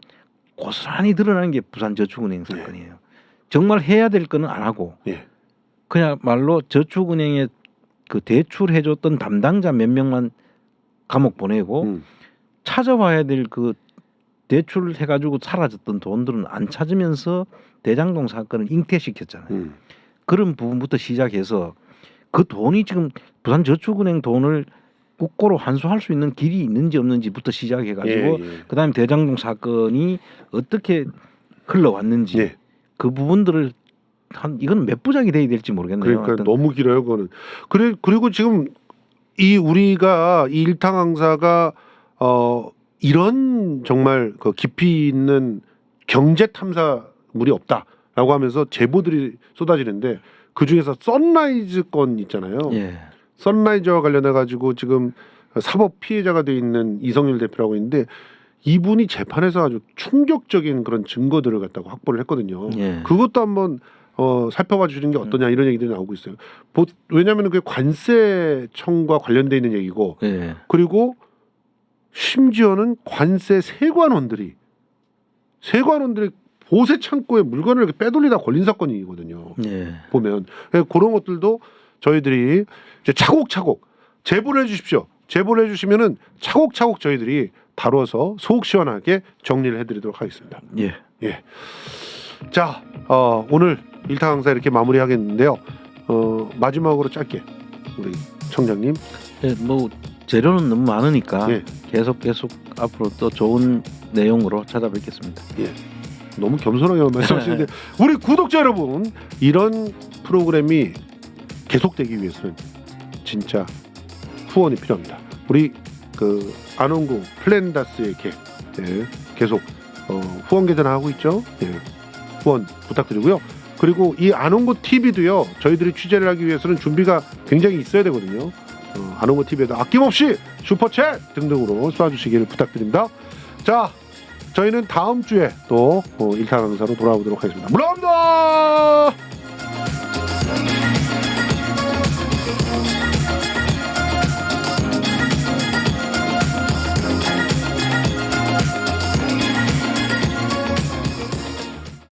고스란히 드러나는 게 부산저축은행 사건이에요. 정말 해야 될 거는 안 하고 예. 그야말로 저축은행에 그 대출해줬던 담당자 몇 명만 감옥 보내고 찾아와야 될 그 대출을 해가지고 사라졌던 돈들은 안 찾으면서 대장동 사건을 잉태시켰잖아요. 그런 부분부터 시작해서 그 돈이 지금 부산저축은행 돈을 국고로 환수할 수 있는 길이 있는지 없는지부터 시작해가지고 그다음에 대장동 사건이 어떻게 흘러왔는지 예. 그 부분들을 이건 몇 부작이 돼야 될지 모르겠네요. 그러니까 하여튼. 너무 길어요, 그거는. 그리고 지금 우리가 이 일타 강사가 이런 정말 그 깊이 있는 경제 탐사물이 없다라고 하면서 제보들이 쏟아지는데 그 중에서 선라이즈 건 있잖아요. 예. 선라이즈와 관련해 가지고 지금 사법 피해자가 돼 있는 이성일 대표라고 있는데 이분이 재판에서 아주 충격적인 그런 증거들을 갖다가 확보를 했거든요. 예. 그것도 한번 살펴봐 주시는 게 어떠냐 이런 얘기들이 나오고 있어요. 왜냐하면 그게 관세청과 관련돼 있는 얘기고 예. 그리고 심지어는 관세 세관원들이 보세 창고에 물건을 이렇게 빼돌리다 걸린 사건이거든요. 예. 보면 그런 것들도 저희들이 이제 차곡차곡 제보를 해주십시오. 제보를 해주시면은 차곡차곡 저희들이 다뤄서 속 시원하게 정리를 해드리도록 하겠습니다. 예. 예. 자, 오늘 일타 강사 이렇게 마무리하겠는데요. 마지막으로 짧게 우리 청장님. 예, 뭐 재료는 너무 많으니까 예. 계속 앞으로 또 좋은 내용으로 찾아뵙겠습니다. 예. 너무 겸손하게 말씀하시는데 우리 구독자 여러분 이런 프로그램이 계속되기 위해서는 진짜 후원이 필요합니다. 우리 그 아농구 플랜다스의 계속 후원 계좌하고 있죠. 예. 후원 부탁드리고요. 그리고 이 아농구 TV도요. 저희들이 취재를 하기 위해서는 준비가 굉장히 있어야 되거든요. 아농구 TV에도 아낌없이 슈퍼챗 등등으로 쏴주시기를 부탁드립니다. 자, 저희는 다음 주에 또 일타 강사로 돌아오도록 하겠습니다. 물러갑니다.